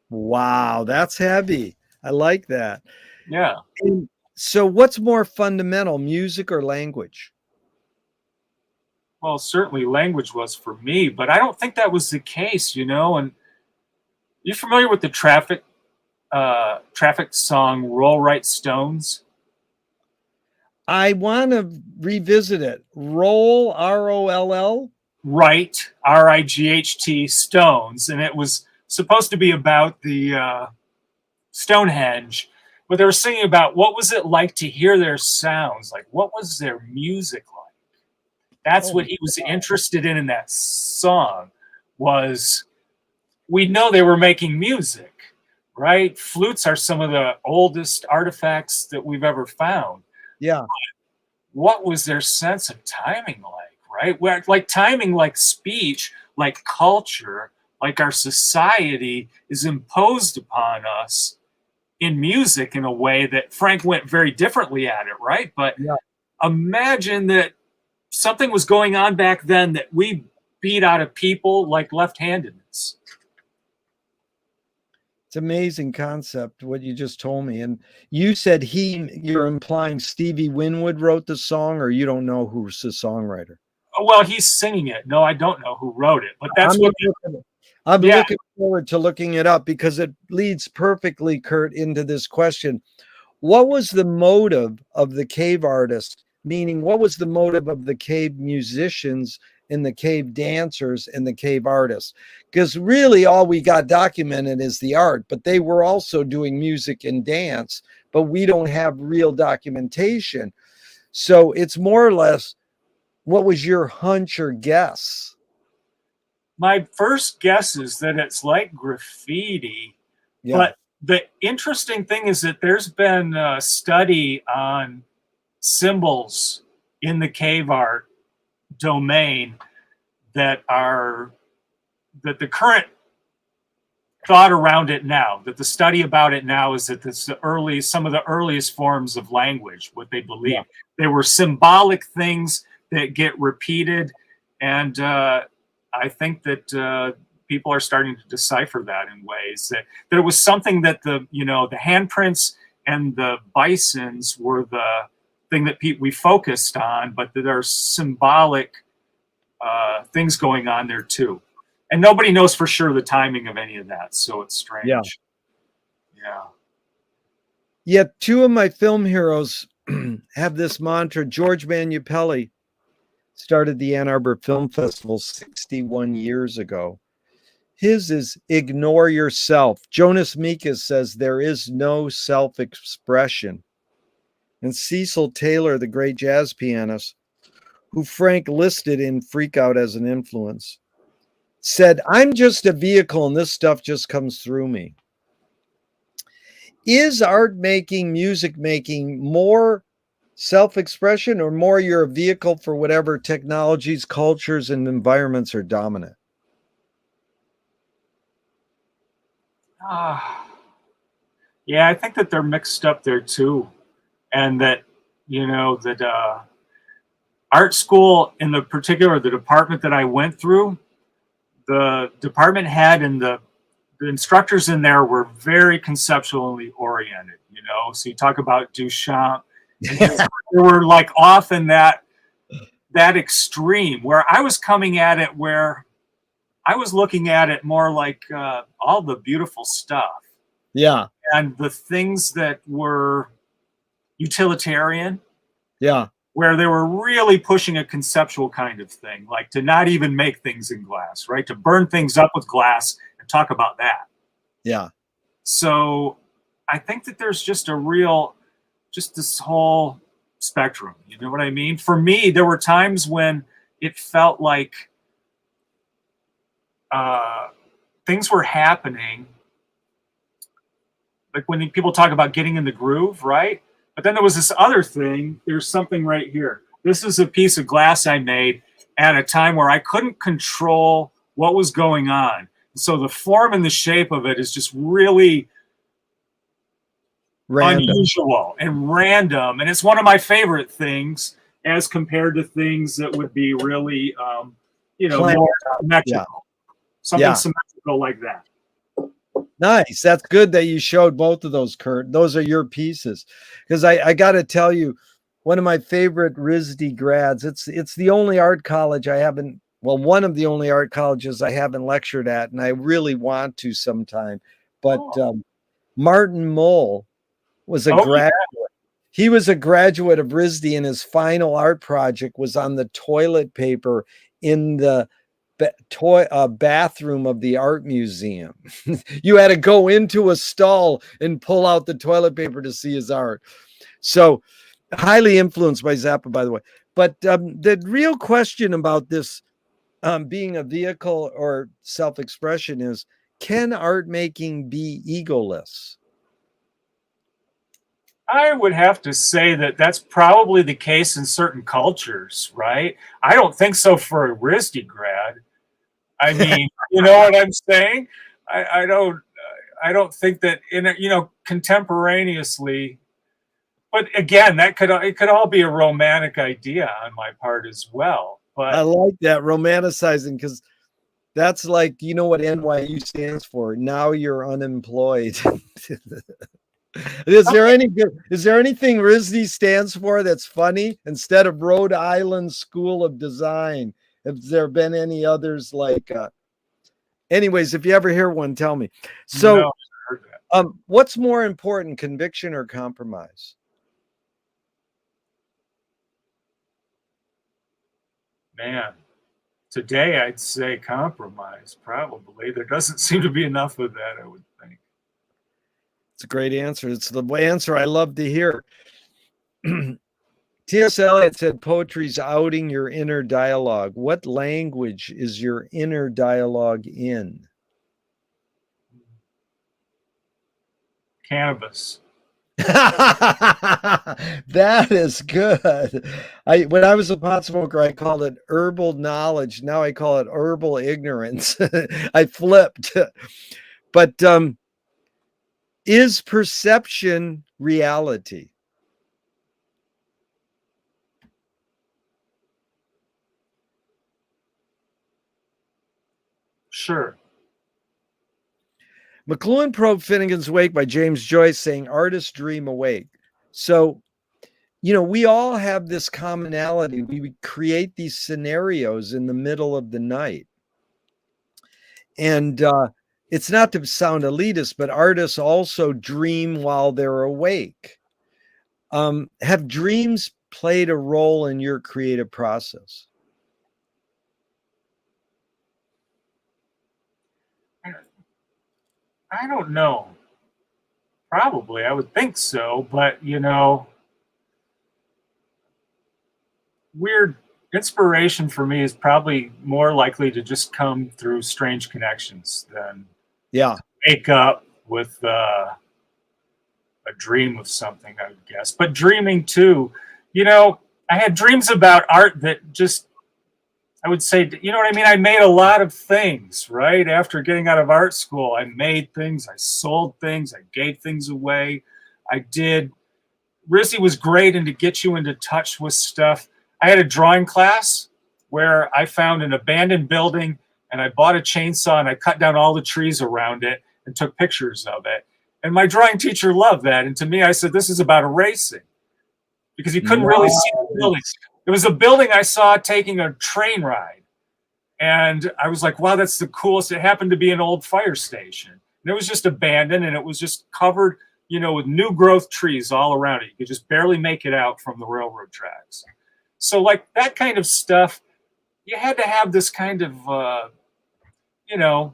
Wow, that's heavy. I like that. Yeah. And so what's more fundamental, music or language? Well, certainly language was for me, but I don't think that was the case, you know. And you familiar with the Traffic song "Roll Right Stones"? I want to revisit it. Roll, R-O-L-L? Right, R-I-G-H-T, Stones. And it was supposed to be about the Stonehenge, but they were singing about what was it like to hear their sounds, like what was their music like. That's what he was interested in that song. Was, we know they were making music, right? Flutes are some of the oldest artifacts that we've ever found. Yeah. What was their sense of timing like, right? Like timing, like speech, like culture, like our society is imposed upon us in music in a way that Frank went very differently at it, right? But imagine that something was going on back then that we beat out of people like left-handedness. It's an amazing concept, what you just told me. And you said you're implying Stevie Winwood wrote the song, or you don't know who's the songwriter? Oh, well, he's singing it. No, I don't know who wrote it, but that's I'm looking forward to looking it up, because it leads perfectly, Kurt, into this question. What was the motive of the cave artist? Meaning, what was the motive of the cave musicians and the cave dancers and the cave artists? Because really all we got documented is the art, but they were also doing music and dance, but we don't have real documentation. So it's more or less, what was your hunch or guess? My first guess is that it's like graffiti, but the interesting thing is that there's been a study on symbols in the cave art domain that the current thought around it now, that the study about it now is that it's some of the earliest forms of language, what they believe. They were symbolic things that get repeated, and I think that people are starting to decipher that in ways that it was something that the handprints and the bisons were the thing that we focused on, but that there are symbolic things going on there too. And nobody knows for sure the timing of any of that, so it's strange. Yet two of my film heroes have this mantra. George Manupelli started the Ann Arbor Film Festival 61 years ago. His is ignore yourself. Jonas Mekas says there is no self-expression. And Cecil Taylor, the great jazz pianist, who Frank listed in Freak Out as an influence, said, I'm just a vehicle and this stuff just comes through me. Is art making, music making more self-expression, or more you're a vehicle for whatever technologies, cultures, and environments are dominant? Yeah, I think that they're mixed up there too. And that, art school, in the particular, the department that I went through, the department head and the instructors in there were very conceptually oriented, So you talk about Duchamp, and they were like off in that extreme, where I was coming at it, where I was looking at it more like all the beautiful stuff. Yeah. And the things that were utilitarian. Yeah. where they were really pushing a conceptual kind of thing, like to not even make things in glass, right? To burn things up with glass and talk about that. Yeah. So I think that there's just this whole spectrum. You know what I mean? For me, there were times when it felt like things were happening, like when people talk about getting in the groove, right? But then there was this other thing. There's something right here. This is a piece of glass I made at a time where I couldn't control what was going on. So the form and the shape of it is just really unusual and random. And it's one of my favorite things as compared to things that would be really, more symmetrical. Something symmetrical like that. Nice. That's good that you showed both of those, Kurt. Those are your pieces. Because I got to tell you, one of my favorite WedsDAY grads, it's the only art college I haven't, well, one of the only art colleges I haven't lectured at, and I really want to sometime. But Martin Mole was a graduate. Yeah. He was a graduate of WedsDAY, and his final art project was on the toilet paper in the bathroom of the art museum. You had to go into a stall and pull out the toilet paper to see his art. So highly influenced by Zappa, by the way. But the real question about this being a vehicle or self-expression is, can art making be egoless? I would have to say that that's probably the case in certain cultures, right? I don't think so for a WedsDAY grad. I mean, you know what I'm saying? I don't think that contemporaneously. But again, it could all be a romantic idea on my part as well. But I like that, romanticizing, because that's like, you know what NYU stands for? Now you're unemployed. Is there anything WedsDAY stands for that's funny? Instead of Rhode Island School of Design, have there been any others like anyways, if you ever hear one, tell me. So no, I heard that. What's more important, conviction or compromise? Man, today I'd say compromise, probably. There doesn't seem to be enough of that, I would think. It's a great answer. It's the answer I love to hear. T.S. Eliot said poetry's outing your inner dialogue. What language is your inner dialogue in? Cannabis. That is good. When I was a pot smoker, I called it herbal knowledge. Now I call it herbal ignorance. I flipped. But is perception reality? Sure. McLuhan probed Finnegan's Wake by James Joyce, saying artists dream awake. So, we all have this commonality. We create these scenarios in the middle of the night. And it's not to sound elitist, but artists also dream while they're awake. Have dreams played a role in your creative process? I don't know. Probably, I would think so, but weird inspiration for me is probably more likely to just come through strange connections than wake up with a dream of something, I would guess. But dreaming too, I had dreams about art that just, I would say, you know what I mean? I made a lot of things, right? After getting out of art school, I made things, I sold things, I gave things away. WedsDAY was great and to get you into touch with stuff. I had a drawing class where I found an abandoned building and I bought a chainsaw and I cut down all the trees around it and took pictures of it. And my drawing teacher loved that. And to me, I said, this is about erasing, because you couldn't really see the building. It was a building I saw taking a train ride. And I was like, wow, that's the coolest. It happened to be an old fire station. And it was just abandoned and it was just covered, with new growth trees all around it. You could just barely make it out from the railroad tracks. So like that kind of stuff, you had to have this kind of, you know,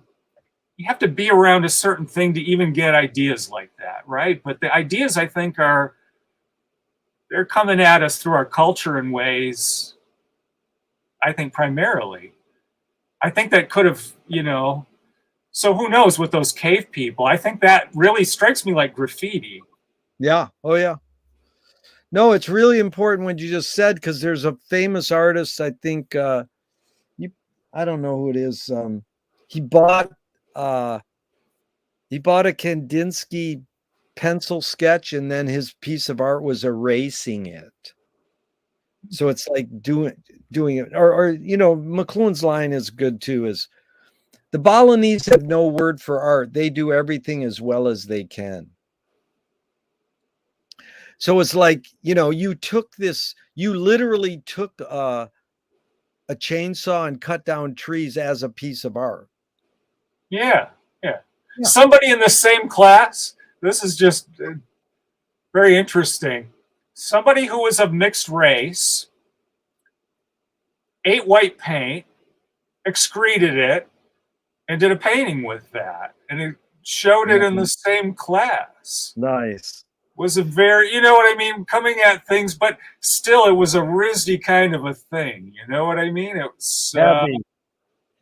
you have to be around a certain thing to even get ideas like that, right? But the ideas, I think, they're coming at us through our culture in ways, I think, primarily. I think that could have, you know, so who knows with those cave people? I think that really strikes me like graffiti. Yeah. Oh, yeah. No, it's really important what you just said, because there's a famous artist, I think, I don't know who it is. He bought uh, he bought a Kandinsky pencil sketch, and then his piece of art was erasing it. So it's like doing it, or you know, McLuhan's line is good too. Is the Balinese have no word for art; they do everything as well as they can. So it's like, you know, you literally took a chainsaw and cut down trees as a piece of art. Yeah, yeah. Yeah. Somebody in the same class, this is just very interesting. Somebody who was of mixed race ate white paint, excreted it, and did a painting with that. And it showed it in the same class. Nice. Was a very, you know what I mean, coming at things, but still it was a RISD kind of a thing. You know what I mean? It was,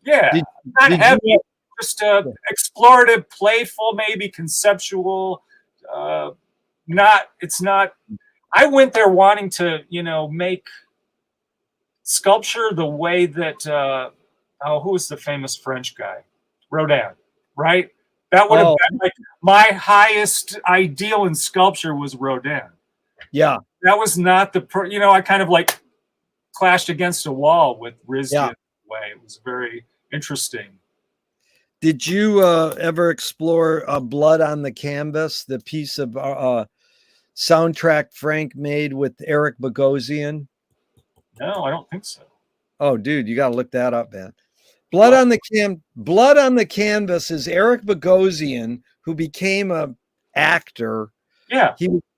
yeah, not heavy, just explorative, playful, maybe conceptual. It's not. I went there wanting to, you know, make sculpture the way that, who was the famous French guy? Rodin, right? That would have been like my highest ideal in sculpture was Rodin. Yeah. That was not you know, I kind of like clashed against a wall with RISD in a way. It was very interesting. Did you ever explore Blood on the Canvas, the piece of soundtrack Frank made with Eric Bogosian? No, I don't think so. Oh, dude, you got to look that up, man. Blood on the Canvas is Eric Bogosian, who became an actor. Yeah.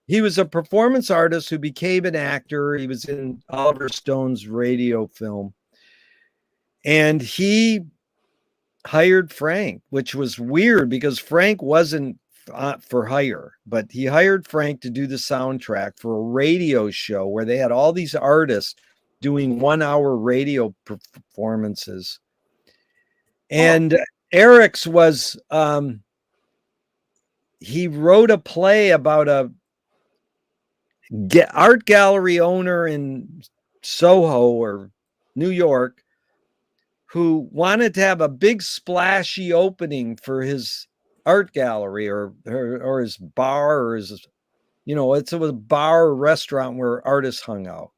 He was a performance artist who became an actor. He was in Oliver Stone's radio film. And he hired Frank, which was weird because Frank wasn't for hire, but he hired Frank to do the soundtrack for a radio show where they had all these artists doing 1-hour radio performances. And Eric's was, he wrote a play about a art gallery owner in Soho or New York who wanted to have a big splashy opening for his art gallery or his bar, or his, you know, it was a bar or restaurant where artists hung out.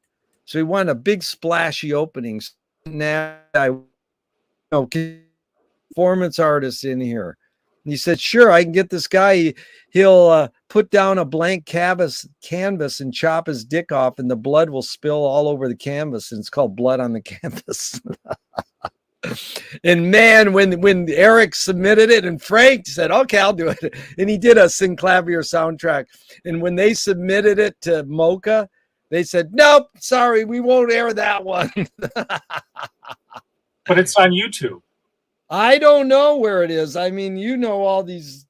So he wanted a big splashy opening. Now I performance artist in here. And he said, sure, I can get this guy. He'll put down a blank canvas and chop his dick off, and the blood will spill all over the canvas. And it's called Blood on the Canvas. And man, when Eric submitted it and Frank said, okay, I'll do it. And he did a Synclavier soundtrack. And when they submitted it to Mocha, they said, nope, sorry, we won't air that one. But it's on YouTube. I don't know where it is. I mean, you know all these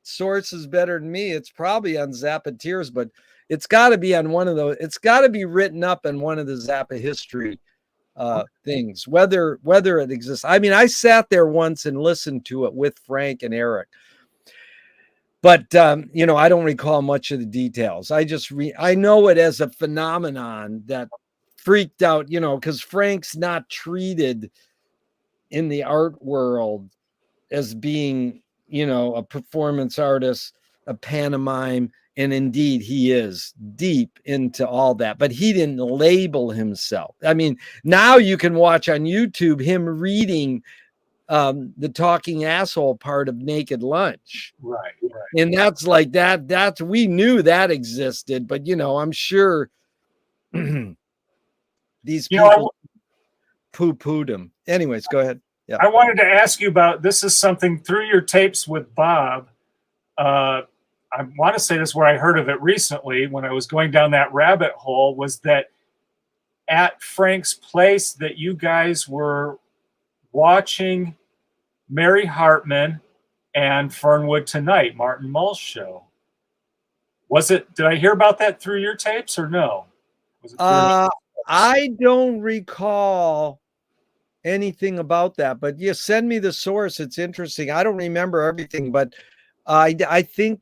sources better than me. It's probably on Zapateers, but it's got to be on one of those. It's got to be written up in one of the Zappa history things, whether it exists. I mean, I sat there once and listened to it with Frank and Eric, but you know, I don't recall much of the details. I know it as a phenomenon that freaked out, you know, because Frank's not treated in the art world as being, you know, a performance artist, a pantomime. And indeed, he is deep into all that, but he didn't label himself. I mean, now you can watch on YouTube him reading the talking asshole part of Naked Lunch. Right. And that's like that. We knew that existed, but, you know, I'm sure these people poo-pooed him. Anyways, go ahead. Yeah. I wanted to ask you about, this is something through your tapes with Bob. I want to say this where I heard of it recently when I was going down that rabbit hole, was that at Frank's place that you guys were watching Mary Hartman and Fernwood Tonight, Martin Mull's show. Was it, did I hear about that through your tapes or no? Was it I don't recall anything about that, but yeah, send me the source. It's interesting. I don't remember everything, but I think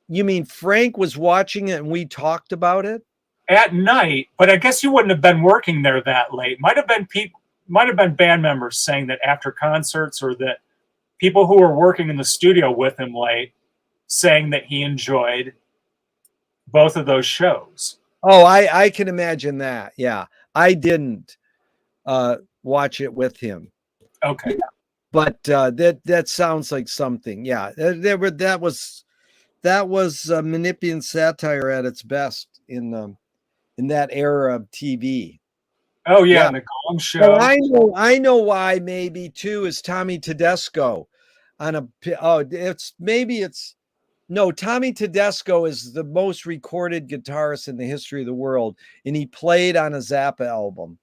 you mean Frank was watching it and we talked about it at night, but I guess you wouldn't have been working there that late. Might have been band members saying that after concerts, or that people who were working in the studio with him late saying that he enjoyed both of those shows. Oh, I can imagine that. Yeah. I didn't watch it with him. Okay. But that sounds like something. Yeah. That was Manipian satire at its best in that era of TV. Oh yeah, and the Gong Show. Well, I know why maybe too is Tommy Tedesco on Tommy Tedesco is the most recorded guitarist in the history of the world, and he played on a Zappa album,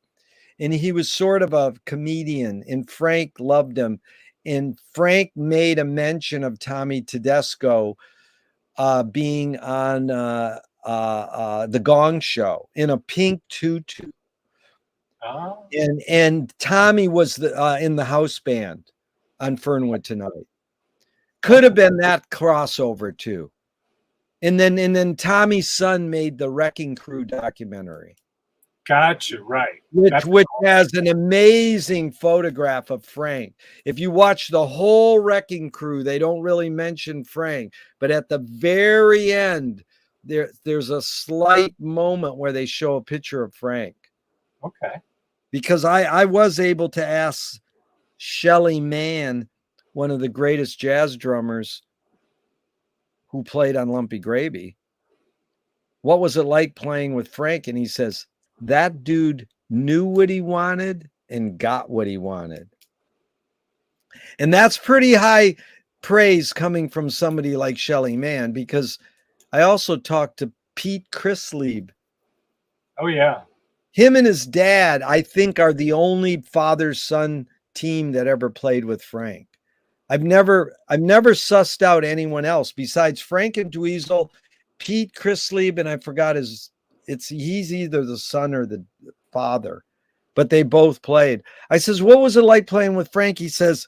and he was sort of a comedian, and Frank loved him, and Frank made a mention of Tommy Tedesco being on the Gong Show in a pink tutu. Oh. And Tommy was in the house band on Fernwood Tonight. Could have been that crossover too. And then Tommy's son made the Wrecking Crew documentary. Gotcha, right. Which has an amazing photograph of Frank. If you watch the whole Wrecking Crew, they don't really mention Frank, but at the very end, there's a slight moment where they show a picture of Frank. Okay. Because I was able to ask Shelly Manne, one of the greatest jazz drummers who played on Lumpy Gravy, what was it like playing with Frank? And he says, that dude knew what he wanted and got what he wanted. And that's pretty high praise coming from somebody like Shelly Manne, because I also talked to Pete Chrislieb. Oh, yeah. Him and his dad, I think, are the only father-son team that ever played with Frank. I've never sussed out anyone else besides Frank and Dweezil, Pete Chrislieb, and I forgot he's either the son or the father, but they both played. I says, what was it like playing with Frank? He says,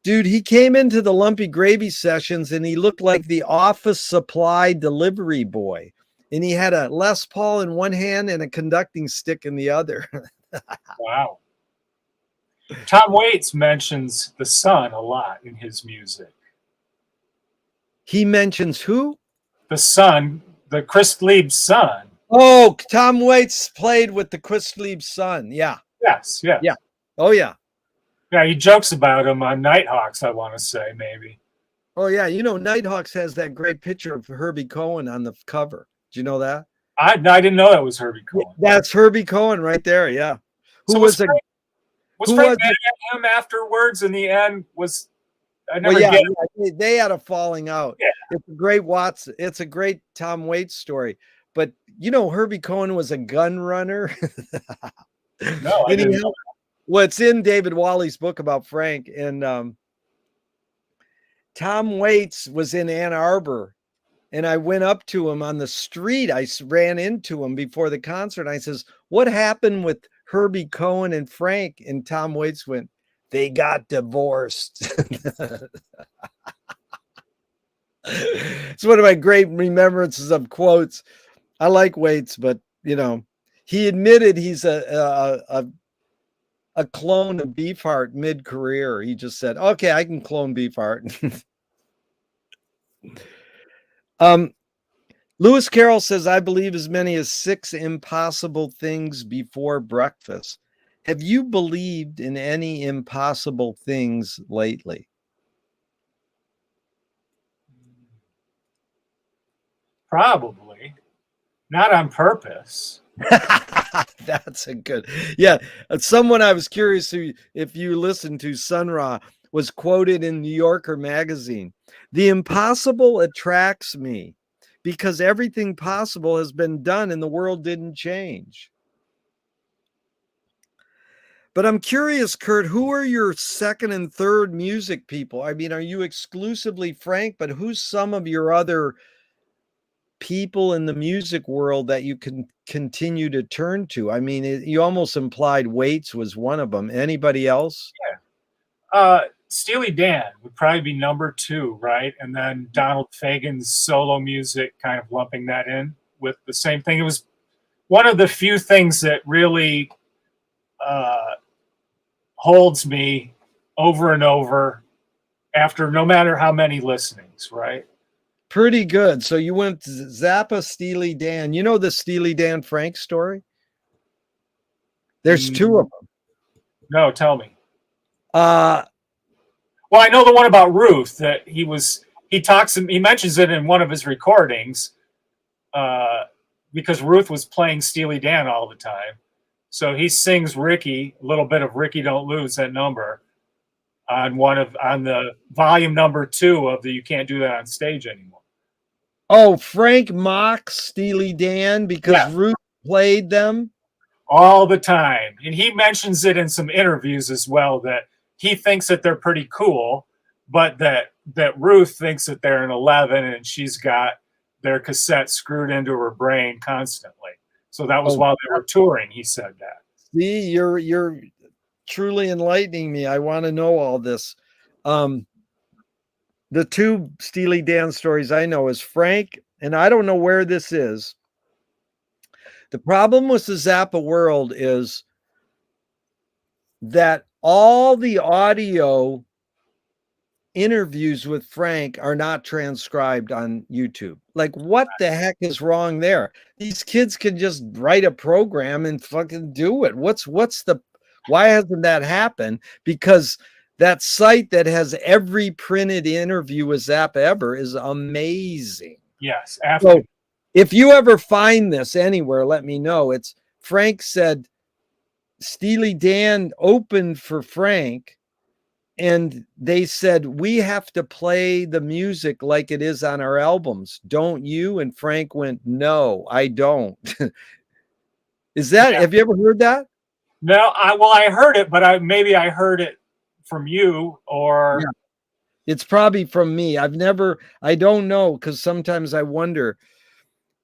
dude, he came into the Lumpy Gravy sessions and he looked like the office supply delivery boy. And he had a Les Paul in one hand and a conducting stick in the other. Wow. Tom Waits mentions the sun a lot in his music. He mentions who? The son, the Chrislieb's son. Oh, Tom Waits played with the Chrislieb's son. Yeah. Yes, yeah. Yeah. Oh, yeah. Yeah, he jokes about him on Nighthawks, I want to say, maybe. Oh, yeah. You know, Nighthawks has that great picture of Herbie Cohen on the cover. Do you know that? I didn't know that was Herbie Cohen. That's Herbie Cohen right there. Yeah. Was Frank mad at him afterwards? In the end, they had a falling out. Yeah. It's a great Tom Waits story. But you know, Herbie Cohen was a gun runner. No, I didn't know. Well, it's in David Wally's book about Frank, and Tom Waits was in Ann Arbor. And I went up to him on the street. I ran into him before the concert. I says, what happened with Herbie Cohen and Frank? And Tom Waits went, they got divorced. It's one of my great remembrances of quotes. I like Waits, but, you know, he admitted he's a clone of Beefheart mid-career. He just said, okay, I can clone Beefheart. Lewis Carroll says, I believe as many as 6 impossible things before breakfast. Have you believed in any impossible things lately? Probably. Not on purpose. That's a good, yeah. Someone I was curious if you listened to, Sun Ra, was quoted in New Yorker magazine. The impossible attracts me because everything possible has been done and the world didn't change. But I'm curious, Kurt, who are your second and third music people? I mean, are you exclusively Frank, but who's some of your other people in the music world that you can continue to turn to? I mean, you almost implied Waits was one of them. Anybody else? Steely Dan would probably be number 2, right? And then Donald Fagen's solo music, kind of lumping that in with the same thing. It was one of the few things that really holds me over and over after no matter how many listenings, right? Pretty good. So you went Zappa, Steely Dan. You know the Steely Dan Frank story? There's 2 of them. No, tell me. Well, I know the one about Ruth that he mentions it in one of his recordings because Ruth was playing Steely Dan all the time. So he sings Ricky, a little bit of Ricky Don't Lose That Number on the volume number 2 of the You Can't Do That on Stage Anymore. Oh, Frank mocks Steely Dan because Ruth played them all the time. And he mentions it in some interviews as well, that he thinks that they're pretty cool, but that Ruth thinks that they're an 11 and she's got their cassette screwed into her brain constantly. So that was while they were touring, he said that. See, you're truly enlightening me. I want to know all this. The 2 Steely Dan stories I know is Frank, and I don't know where this is. The problem with the Zappa world is that all the audio interviews with Frank are not transcribed on YouTube. Like, what the heck is wrong there? These kids can just write a program and fucking do it. Why hasn't that happened? Because that site that has every printed interview with Zappa ever is amazing. Yes. So if you ever find this anywhere, let me know. It's Frank said Steely Dan opened for Frank, and they said, we have to play the music like it is on our albums. Don't you? And Frank went, no, I don't. Have you ever heard that? No, I heard it, but maybe I heard it from you or. Yeah. It's probably from me. I don't know, because sometimes I wonder.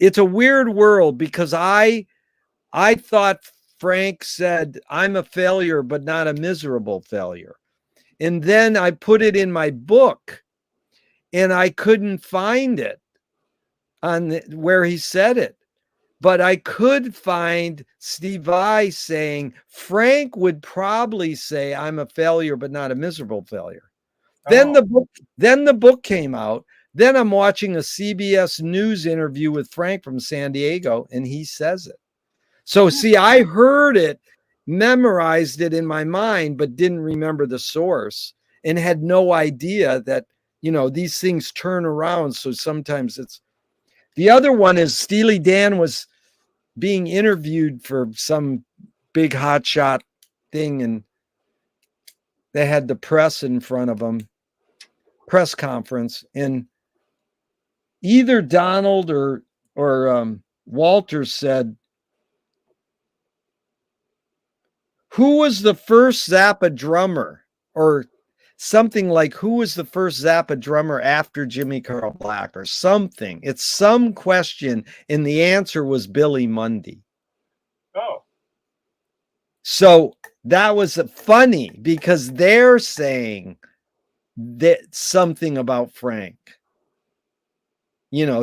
It's a weird world because I thought Frank said, I'm a failure, but not a miserable failure. And then I put it in my book and I couldn't find it where he said it. But I could find Steve Vai saying, Frank would probably say, I'm a failure, but not a miserable failure. Then the book came out. Then I'm watching a CBS News interview with Frank from San Diego, and he says it. So see, I heard it, memorized it in my mind, but didn't remember the source and had no idea that, these things turn around. So sometimes the other one is Steely Dan was being interviewed for some big hotshot thing, and they had the press in front of them, press conference, and either Donald or Walter said, who was the first Zappa drummer, or something like, who was the first Zappa drummer after Jimmy Carl Black, or something. It's some question, and the answer was Billy Mundy. Oh. So that was funny because they're saying that something about Frank.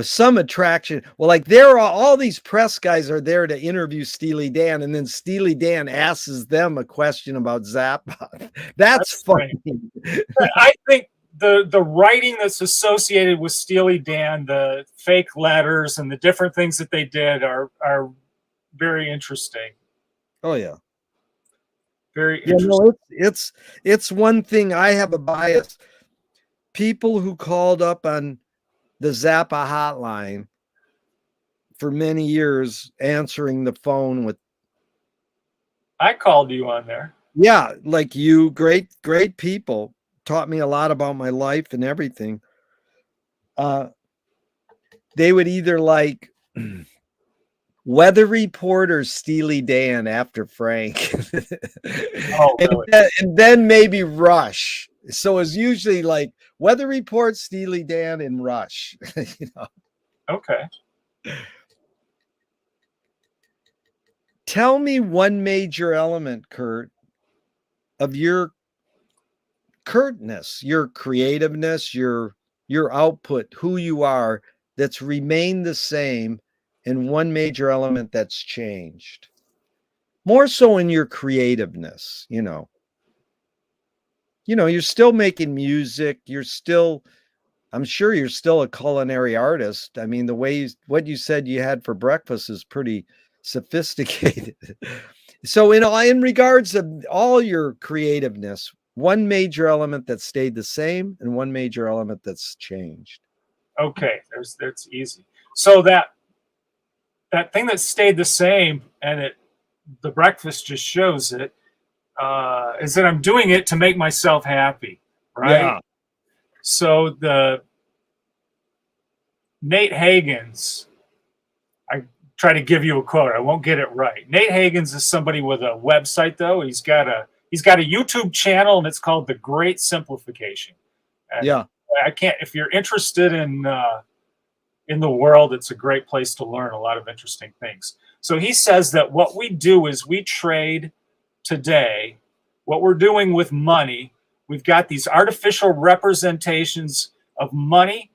Some attraction. Well, like all these press guys are there to interview Steely Dan, and then Steely Dan asks them a question about Zappa. That's funny. I think the writing that's associated with Steely Dan, the fake letters and the different things that they did are very interesting. Oh yeah. Very interesting. It's one thing. I have a bias. People who called up on the Zappa hotline for many years, answering the phone with. I called you on there. Yeah, like you, great people, taught me a lot about my life and everything. They would either Weather Report or Steely Dan after Frank. Oh, really? And then maybe Rush. So it's usually like Weather Report, Steely Dan, and Rush. You know. Okay. Tell me one major element, Kurt, of your Kurtness, your creativeness, your output, who you are, that's remained the same, and one major element that's changed. More so in your creativeness, you know. You're still making music, I'm sure you're still a culinary artist. I mean, what you said you had for breakfast is pretty sophisticated. So in regards of all your creativeness, one major element that stayed the same and one major element that's changed. Okay, that's easy. So that thing that stayed the same, and the breakfast just shows it, is that I'm doing it to make myself happy, right? Yeah. So the Nate Hagens, I try to give you a quote. I won't get it right. Nate Hagens is somebody with a website, though. He's got a YouTube channel, and it's called The Great Simplification. And Yeah. I can't. If you're interested in the world, it's a great place to learn a lot of interesting things. So he says that what we do is we trade today. What we're doing with money, we've got these artificial representations of money,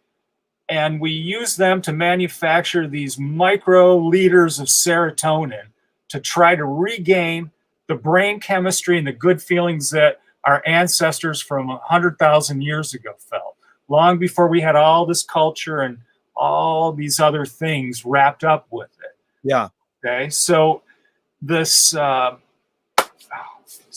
and we use them to manufacture these micro liters of serotonin to try to regain the brain chemistry and the good feelings that our ancestors from 100,000 years ago felt, long before we had all this culture and all these other things wrapped up with it. Yeah. Okay. So this, so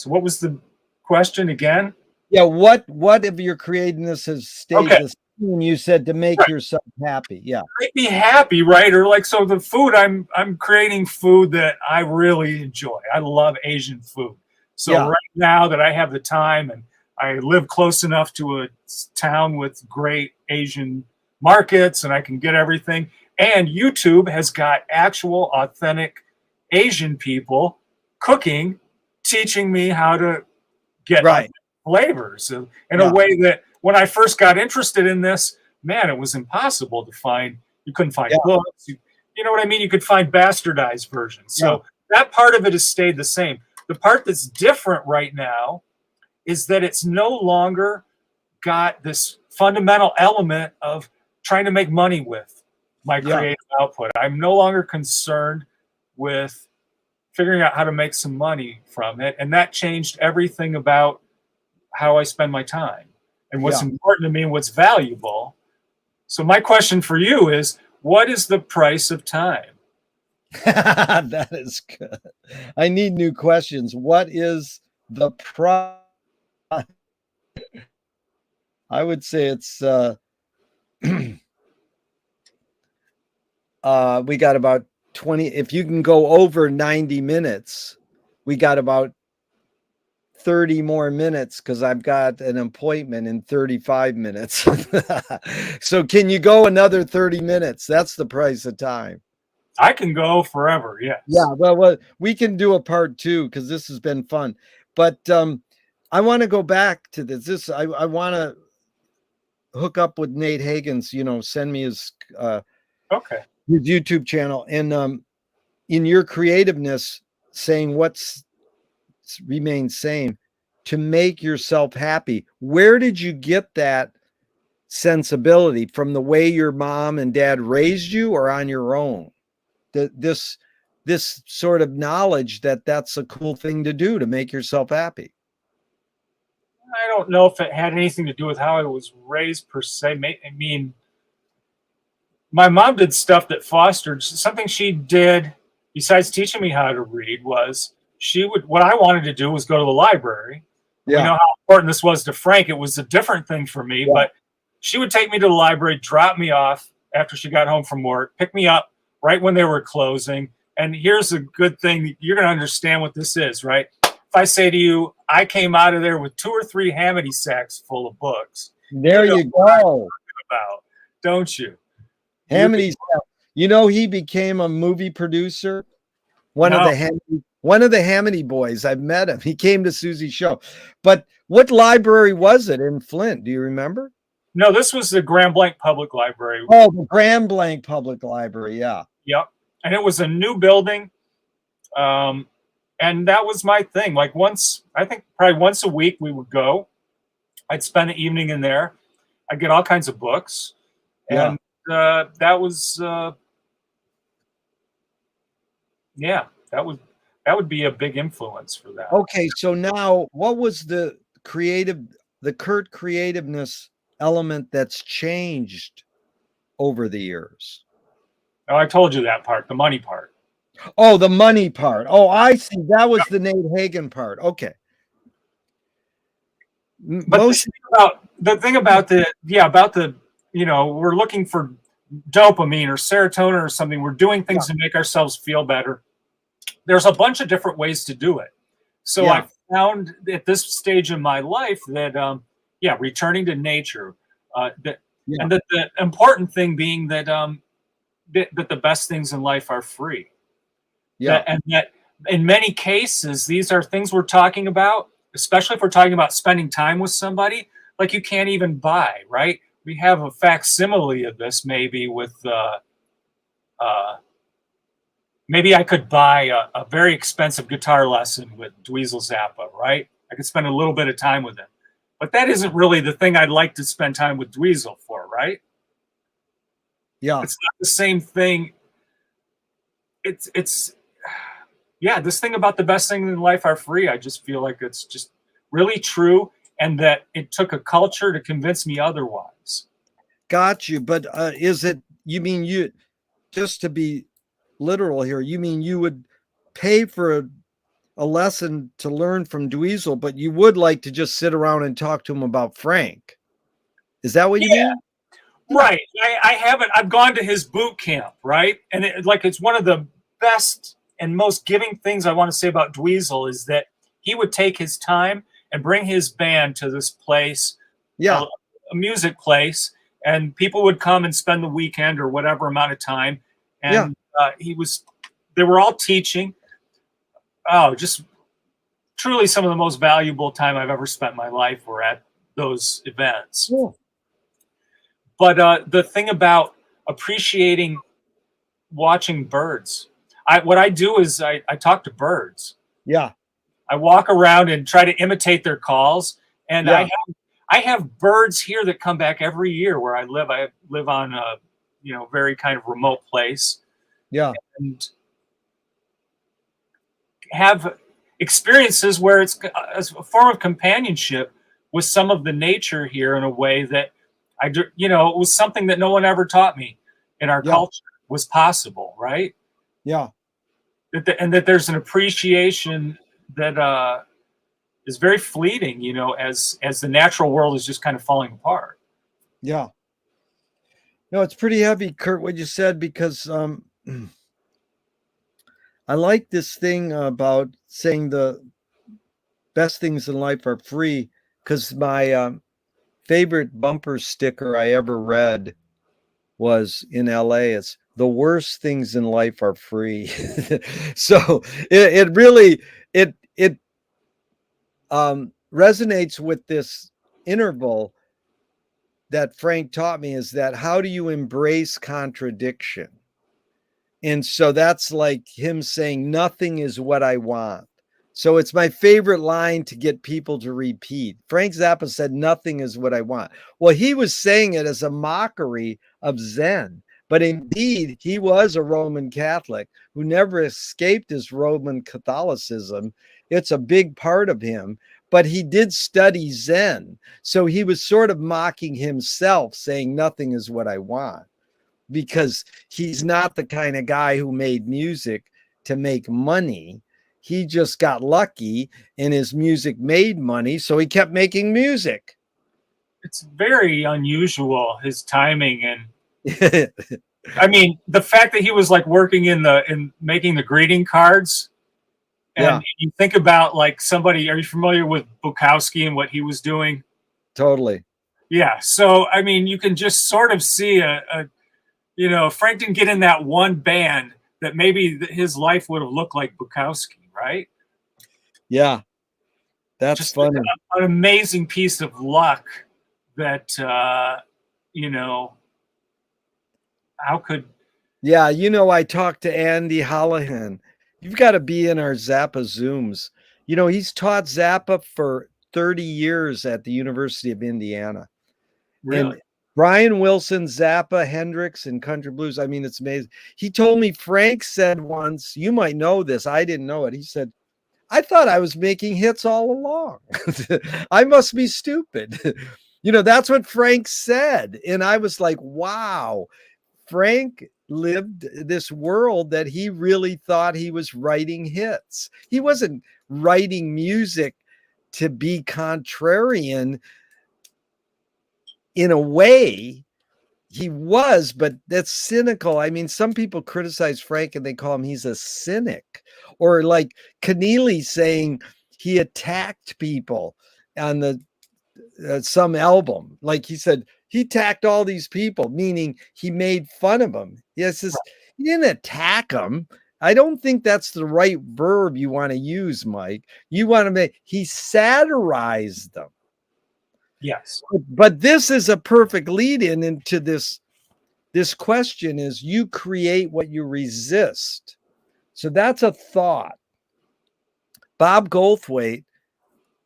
what was the question again? Yeah. What of your creativeness has stayed Okay. the same? You said to make yourself happy. Yeah. Make me happy, right? Or like, so the food, I'm creating food that I really enjoy. I love Asian food. So Yeah. right now that I have the time and I live close enough to a town with great Asian markets and I can get everything. And YouTube has got actual authentic Asian people cooking, teaching me how to get Right. flavors in a way that when I first got interested in this, man, it was impossible to find. You couldn't find books. You know what I mean? You could find bastardized versions. So that part of it has stayed the same. The part that's different right now is that it's no longer got this fundamental element of trying to make money with my creative output. I'm no longer concerned with figuring out how to make some money from it. And that changed everything about how I spend my time and what's important to me and what's valuable. So my question for you is, what is the price of time? That is good. I need new questions. What is the price? I would say it's we got about 20. If you can go over 90 minutes, we got about 30 more minutes because I've got an appointment in 35 minutes. So can you go another 30 minutes? That's the price of time. I can go forever. Yes. Yeah. Well, we can do a part 2 because this has been fun. But I want to go back to this. I want to hook up with Nate Hagens, send me his his YouTube channel. And in your creativeness, saying what's remained same to make yourself happy. Where did you get that sensibility? From the way your mom and dad raised you or on your own? This sort of knowledge that that's a cool thing to do to make yourself happy. I don't know if it had anything to do with how I was raised per se. I mean, my mom did stuff that fostered something she did besides teaching me how to read was what I wanted to do was go to the library. Yeah. We know how important this was to Frank. It was a different thing for me, but she would take me to the library, drop me off after she got home from work, pick me up right when they were closing. And here's a good thing. You're going to understand what this is, right? If I say to you, I came out of there with 2 or 3 Hamity sacks full of books. There you go. About, don't you? Hamity. You know, he became a movie producer. One of No, the Hammondy boys. I've met him. He came to Susie's show. But what library was it in Flint? Do you remember? no, this was the Grand Blanc Public Library. Oh, the Grand Blanc Public Library. Yeah. Yep. And it was a new building. And that was my thing. Like I think probably once a week we would go. I'd spend the evening in there. I'd get all kinds of books. Yeah. And that was, that would be a big influence for that. Okay. So now what was the Kurt creativeness element that's changed over the years? Oh, I told you that part, the money part. Oh, the money part. Oh, I see. That was the Nate Hagen part. Okay. But the thing about the, you know, we're looking for dopamine or serotonin or something. We're doing things to make ourselves feel better. There's a bunch of different ways to do it. So I found at this stage in my life that, returning to nature, and that the important thing being that, that the best things in life are free. Yeah. And that in many cases, these are things we're talking about, especially if we're talking about spending time with somebody, like you can't even buy, right? We have a facsimile of this maybe with, maybe I could buy a very expensive guitar lesson with Dweezil Zappa, right? I could spend a little bit of time with him. But that isn't really the thing I'd like to spend time with Dweezil for, right? Yeah. It's not the same thing. It's this thing about the best things in life are free. I just feel like it's just really true, and that it took a culture to convince me otherwise. Got you. But you mean just to be literal here, you mean you would pay for a lesson to learn from Dweezil, but you would like to just sit around and talk to him about Frank? Is that what you mean? Right. I've gone to his boot camp, right? And it's one of the best and most giving things I want to say about Dweezil is that he would take his time and bring his band to this place, a music place, and people would come and spend the weekend or whatever amount of time. And they were all teaching. Oh, just truly some of the most valuable time I've ever spent in my life were at those events. Yeah. But the thing about appreciating watching birds, what I do is I talk to birds. Yeah. I walk around and try to imitate their calls. And I have birds here that come back every year where I live. I live on a very kind of remote place. Yeah. And have experiences where it's a form of companionship with some of the nature here in a way that it was something that no one ever taught me in our culture was possible, right? Yeah. And that there's an appreciation that is very fleeting, as the natural world is just kind of falling apart. Yeah. No, it's pretty heavy, Kurt, what you said, because I like this thing about saying the best things in life are free, because my favorite bumper sticker I ever read was in LA. It's the worst things in life are free. So it really resonates with this interval that Frank taught me, is that how do you embrace contradiction? And so that's like him saying, nothing is what I want. So it's my favorite line to get people to repeat. Frank Zappa said, nothing is what I want. Well, he was saying it as a mockery of Zen, but indeed he was a Roman Catholic who never escaped his Roman Catholicism. It's a big part of him, but he did study Zen. So he was sort of mocking himself, saying nothing is what I want, because he's not the kind of guy who made music to make money. He just got lucky and his music made money, so he kept making music. It's very unusual, his timing. And I mean, the fact that he was like working in making the greeting cards. And you think about like somebody, are you familiar with Bukowski and what he was doing? Totally. Yeah. So, I mean, you can just sort of see if Frank didn't get in that one band, that maybe his life would have looked like Bukowski, right? Yeah, that's Just funny. an amazing piece of luck that, how could... Yeah, I talked to Andy Hollahan. You've got to be in our Zappa Zooms. He's taught Zappa for 30 years at the University of Indiana. Really? And Brian Wilson, Zappa, Hendrix, and Country Blues. I mean, it's amazing. He told me, Frank said once, you might know this, I didn't know it. He said, I thought I was making hits all along. I must be stupid. That's what Frank said. And I was like, wow, Frank lived this world that he really thought he was writing hits. He wasn't writing music to be contrarian. In a way, he was, but that's cynical. I mean, some people criticize Frank and they call him he's a cynic, or like Keneally saying he attacked people on the some album. Like he said, he attacked all these people, meaning he made fun of them. Yes, he didn't attack them. I don't think that's the right verb you want to use, Mike. You want to make, he satirized them. Yes. But this is a perfect lead in into this question is you create what you resist. So that's a thought. Bob Goldthwait,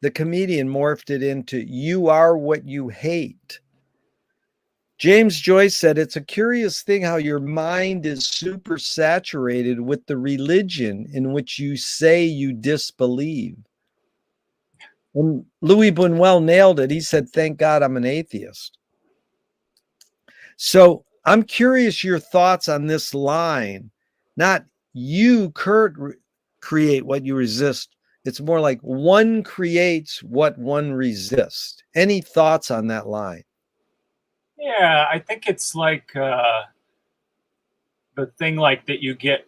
the comedian, morphed it into you are what you hate. James Joyce said it's a curious thing how your mind is super saturated with the religion in which you say you disbelieve. And Louis Buñuel nailed it. He said, thank God I'm an atheist. So I'm curious your thoughts on this line. Not you, Kurt, create what you resist. It's more like one creates what one resists. Any thoughts on that line? Yeah, I think it's like the thing like that you get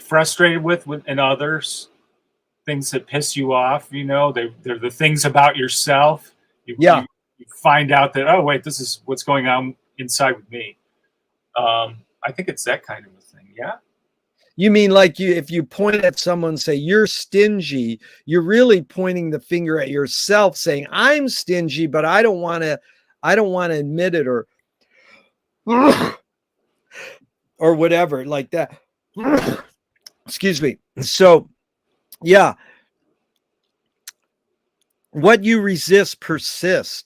frustrated with in others, things that piss you off. They're the things about yourself. You find out that, oh wait, this is what's going on inside with me. I think it's that kind of a thing. Yeah. You mean like if you point at someone and say you're stingy, you're really pointing the finger at yourself saying I'm stingy, but I don't want to admit it or whatever like that. Excuse me. So yeah. What you resist persists.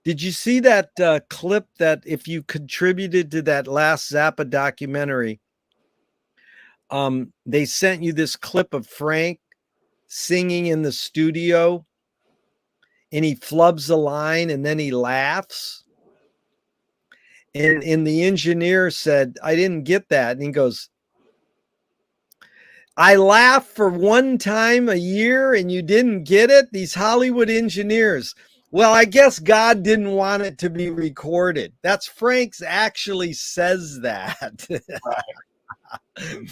Did you see that clip that if you contributed to that last Zappa documentary, they sent you this clip of Frank singing in the studio and he flubs a line and then he laughs. And the engineer said, I didn't get that. And he goes, I laugh for one time a year and you didn't get it? These Hollywood engineers. Well, I guess God didn't want it to be recorded. That's Frank's actually says that. Right.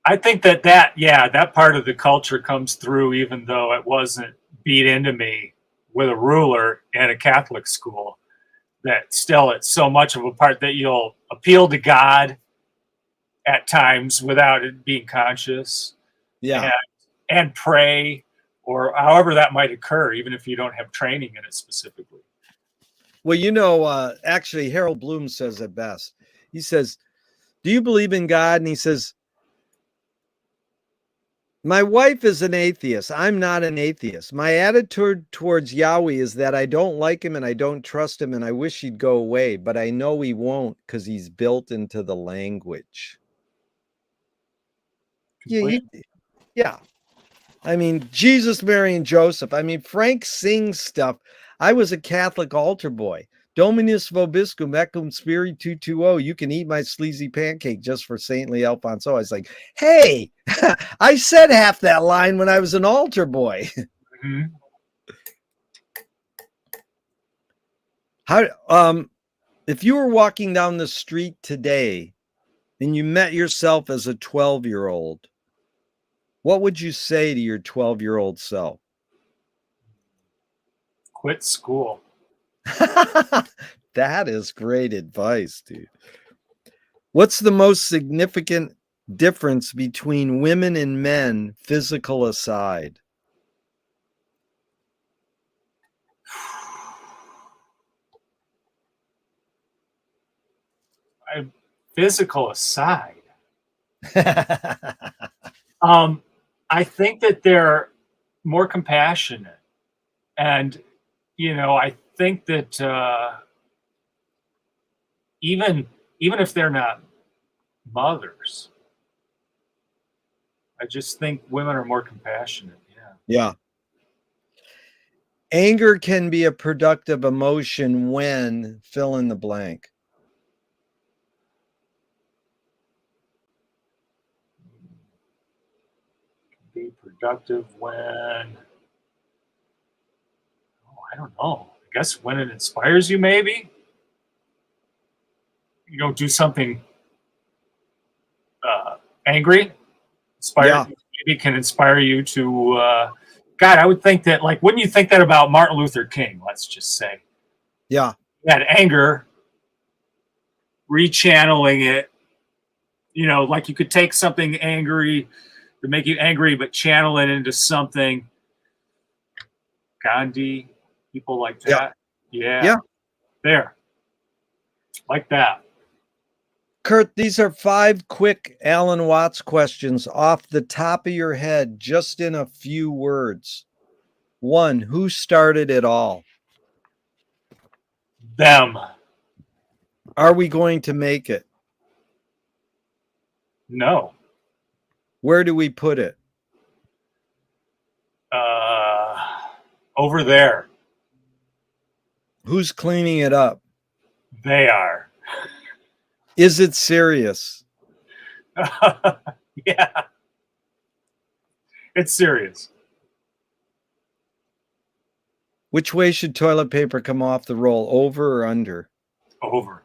I think that part of the culture comes through, even though it wasn't beat into me with a ruler in a Catholic school, that still it's so much of a part that you'll appeal to God at times without it being conscious. Yeah. And pray, or however that might occur, even if you don't have training in it specifically. Well, actually, Harold Bloom says it best. He says, do you believe in God? And he says, my wife is an atheist. I'm not an atheist. My attitude towards Yahweh is that I don't like him and I don't trust him and I wish he'd go away, but I know he won't because he's built into the language. Yeah. I mean, Jesus, Mary, and Joseph. I mean, Frank sings stuff. I was a Catholic altar boy. Dominus vobiscum ecum spiritu tuo. You can eat my sleazy pancake just for saintly Alfonso. I was like, hey, I said half that line when I was an altar boy. Mm-hmm. How, if you were walking down the street today and you met yourself as a 12-year-old, what would you say to your 12-year-old self? Quit school. That is great advice, dude. What's the most significant difference between women and men, physical aside? Physical aside, I think that they're more compassionate, and I think that even if they're not mothers, I just think women are more compassionate. Yeah. Yeah. Anger can be a productive emotion when fill in the blank. Be productive when, I don't know. I guess when it inspires you, maybe. Do something angry. Yeah. Maybe can inspire you to. God, I would think that. Like, wouldn't you think that about Martin Luther King? Let's just say. Yeah. That anger, rechanneling it. Like you could take something angry to make you angry, but channel it into something. Gandhi, people like that. Yeah. Yeah. There. Like that. Kurt, these are 5 quick Alan Watts questions off the top of your head, just in a few words. 1, who started it all? Them. Are we going to make it? No. Where do we put it? Over there. Who's cleaning it up? They are. Is it serious? Yeah. It's serious. Which way should toilet paper come off the roll, over or under? Over.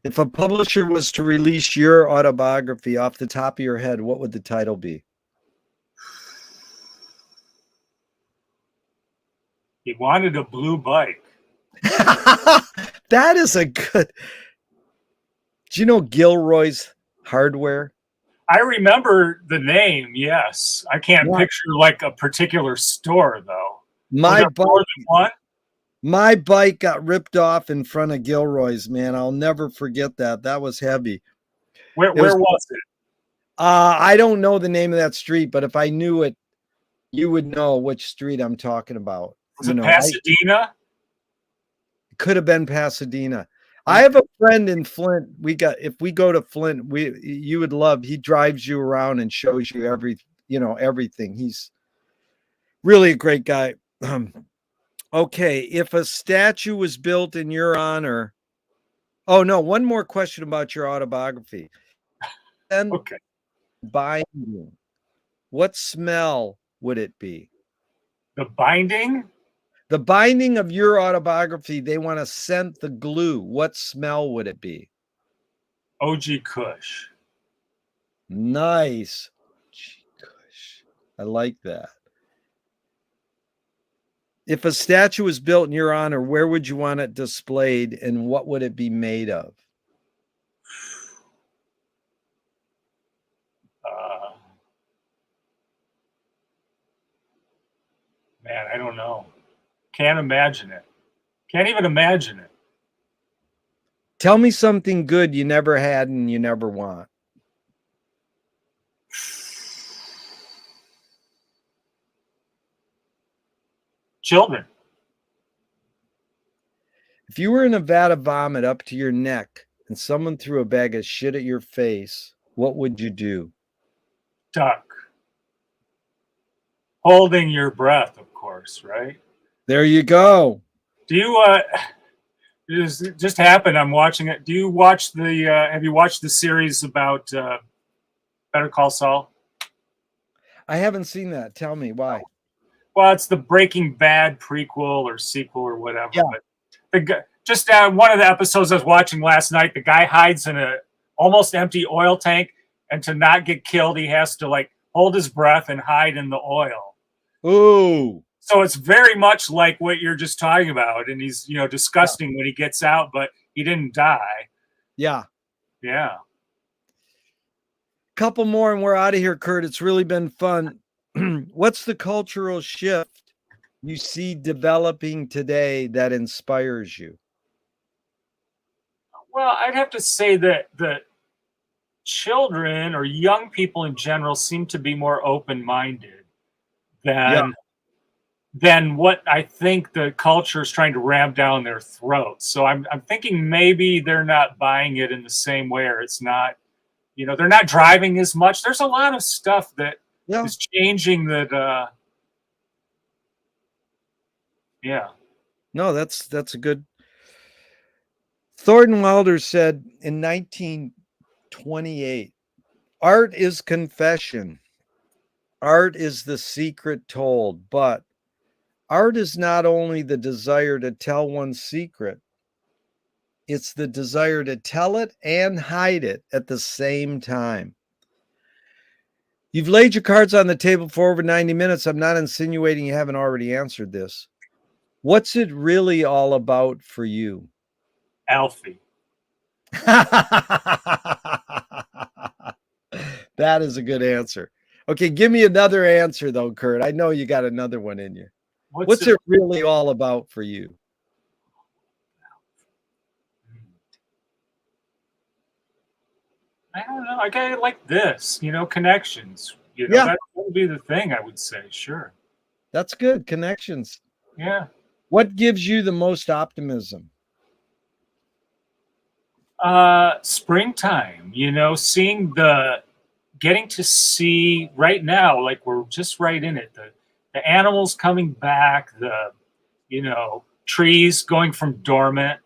If a publisher was to release your autobiography off the top of your head, what would the title be? He wanted a blue bike. That is a good. Do you know Gilroy's Hardware? I remember the name, yes. I can't picture like a particular store though. My bike, more than one? My bike got ripped off in front of Gilroy's, man. I'll never forget that. That was heavy. Where was it? I don't know the name of that street, but if I knew it, you would know which street I'm talking about. Was it Pasadena? It could have been Pasadena. I have a friend in Flint. If we go to Flint, you would love. He drives you around and shows you everything. He's really a great guy. Okay, if a statue was built in your honor. Oh no, one more question about your autobiography. Then okay. Binding. What smell would it be? The binding? The binding of your autobiography, they want to scent the glue. What smell would it be? OG Kush. Nice. OG Kush. I like that. If a statue was built in your honor, where would you want it displayed and what would it be made of? Man, I don't know. Can't imagine it. Can't even imagine it. Tell me something good you never had and you never want. Children. If you were in a vat of vomit up to your neck and someone threw a bag of shit at your face, what would you do? Duck. Holding your breath, of course, right? There you go. Do you just happened, I'm watching it. Do you watch have you watched the series about Better Call Saul? I haven't seen that. Tell me why. Well, it's the Breaking Bad prequel or sequel or whatever. Yeah. But just one of the episodes I was watching last night, the guy hides in a almost empty oil tank, and to not get killed, he has to like hold his breath and hide in the oil. Ooh. So it's very much like what you're just talking about. And he's, disgusting when he gets out, but he didn't die. Yeah. Yeah. Couple more and we're out of here, Kurt. It's really been fun. What's the cultural shift you see developing today that inspires you? Well, I'd have to say that the children or young people in general seem to be more open-minded than what I think the culture is trying to ram down their throats. So I'm thinking maybe they're not buying it in the same way, or it's not, they're not driving as much. There's a lot of stuff that is changing that. Yeah. No, that's a good. Thornton Wilder said in 1928, art is confession. Art is the secret told, but art is not only the desire to tell one's secret, it's the desire to tell it and hide it at the same time. You've laid your cards on the table for over 90 minutes. I'm not insinuating you haven't already answered this. What's it really all about for you? Alfie. That is a good answer. Okay, give me another answer though, Kurt. I know you got another one in you. What's it really all about for you? I don't know. I got like this, connections. That would be the thing I would say. Sure. That's good. Connections. Yeah. What gives you the most optimism? Springtime, getting to see right now, like we're just right in it, the animals coming back, the trees going from dormant,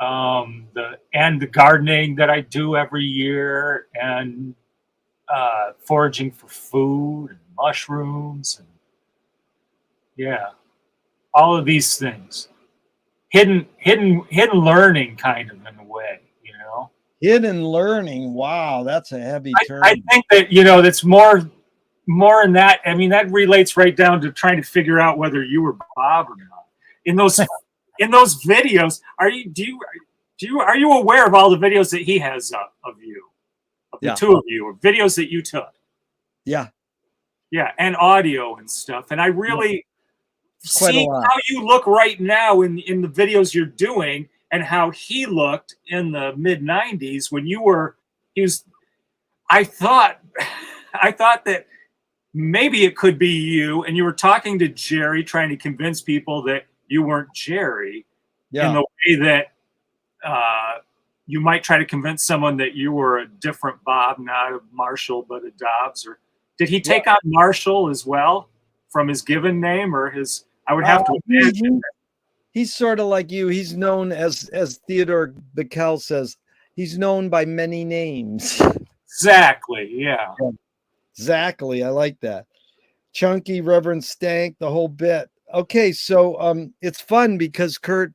the gardening that I do every year, and foraging for food and mushrooms, and all of these things, hidden learning, kind of, in a way. Hidden learning. Wow, that's a heavy term. I think that, that's more in that. I mean, that relates right down to trying to figure out whether you were Bob or not. In those videos, are you aware of all the videos that he has of you, of the two of you, or videos that you took? Yeah, and audio and stuff. And I really see how you look right now in the videos you're doing, and how he looked in the mid-90s when I thought that maybe it could be you, and you were talking to Jerry, trying to convince people that you weren't Jerry, in the way that you might try to convince someone that you were a different Bob, not a Marshall, but a Dobbs. Or did he take on Marshall as well from his given name, or his? I would have to imagine. He's sort of like you. He's known as Theodore Bickel says, he's known by many names. Exactly. Yeah. Exactly. I like that. Chunky, Reverend Stank, the whole bit. Okay, so it's fun because, Kurt,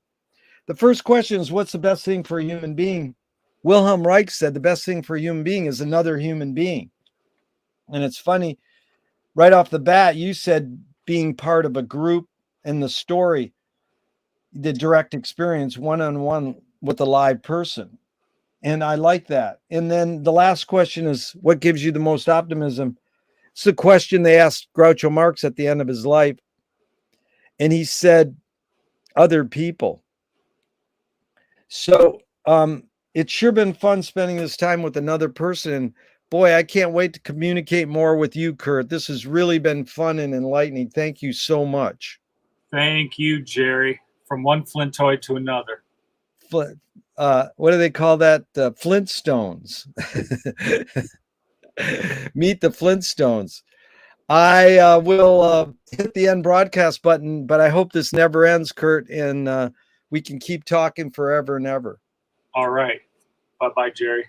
the first question is, what's the best thing for a human being? Wilhelm Reich said the best thing for a human being is another human being. And it's funny, right off the bat, you said being part of a group in the story, the direct experience, one-on-one with a live person. And I like that. And then the last question is, what gives you the most optimism? It's the question they asked Groucho Marx at the end of his life. And he said, other people. So it's sure been fun spending this time with another person. Boy, I can't wait to communicate more with you, Kurt. This has really been fun and enlightening. Thank you so much. Thank you, Jerry. From one Flintoid to another. What do they call that? Flintstones. Meet the Flintstones. I will hit the end broadcast button, but I hope this never ends, Kurt, and we can keep talking forever and ever. All right. Bye-bye, Jerry.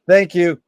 Thank you.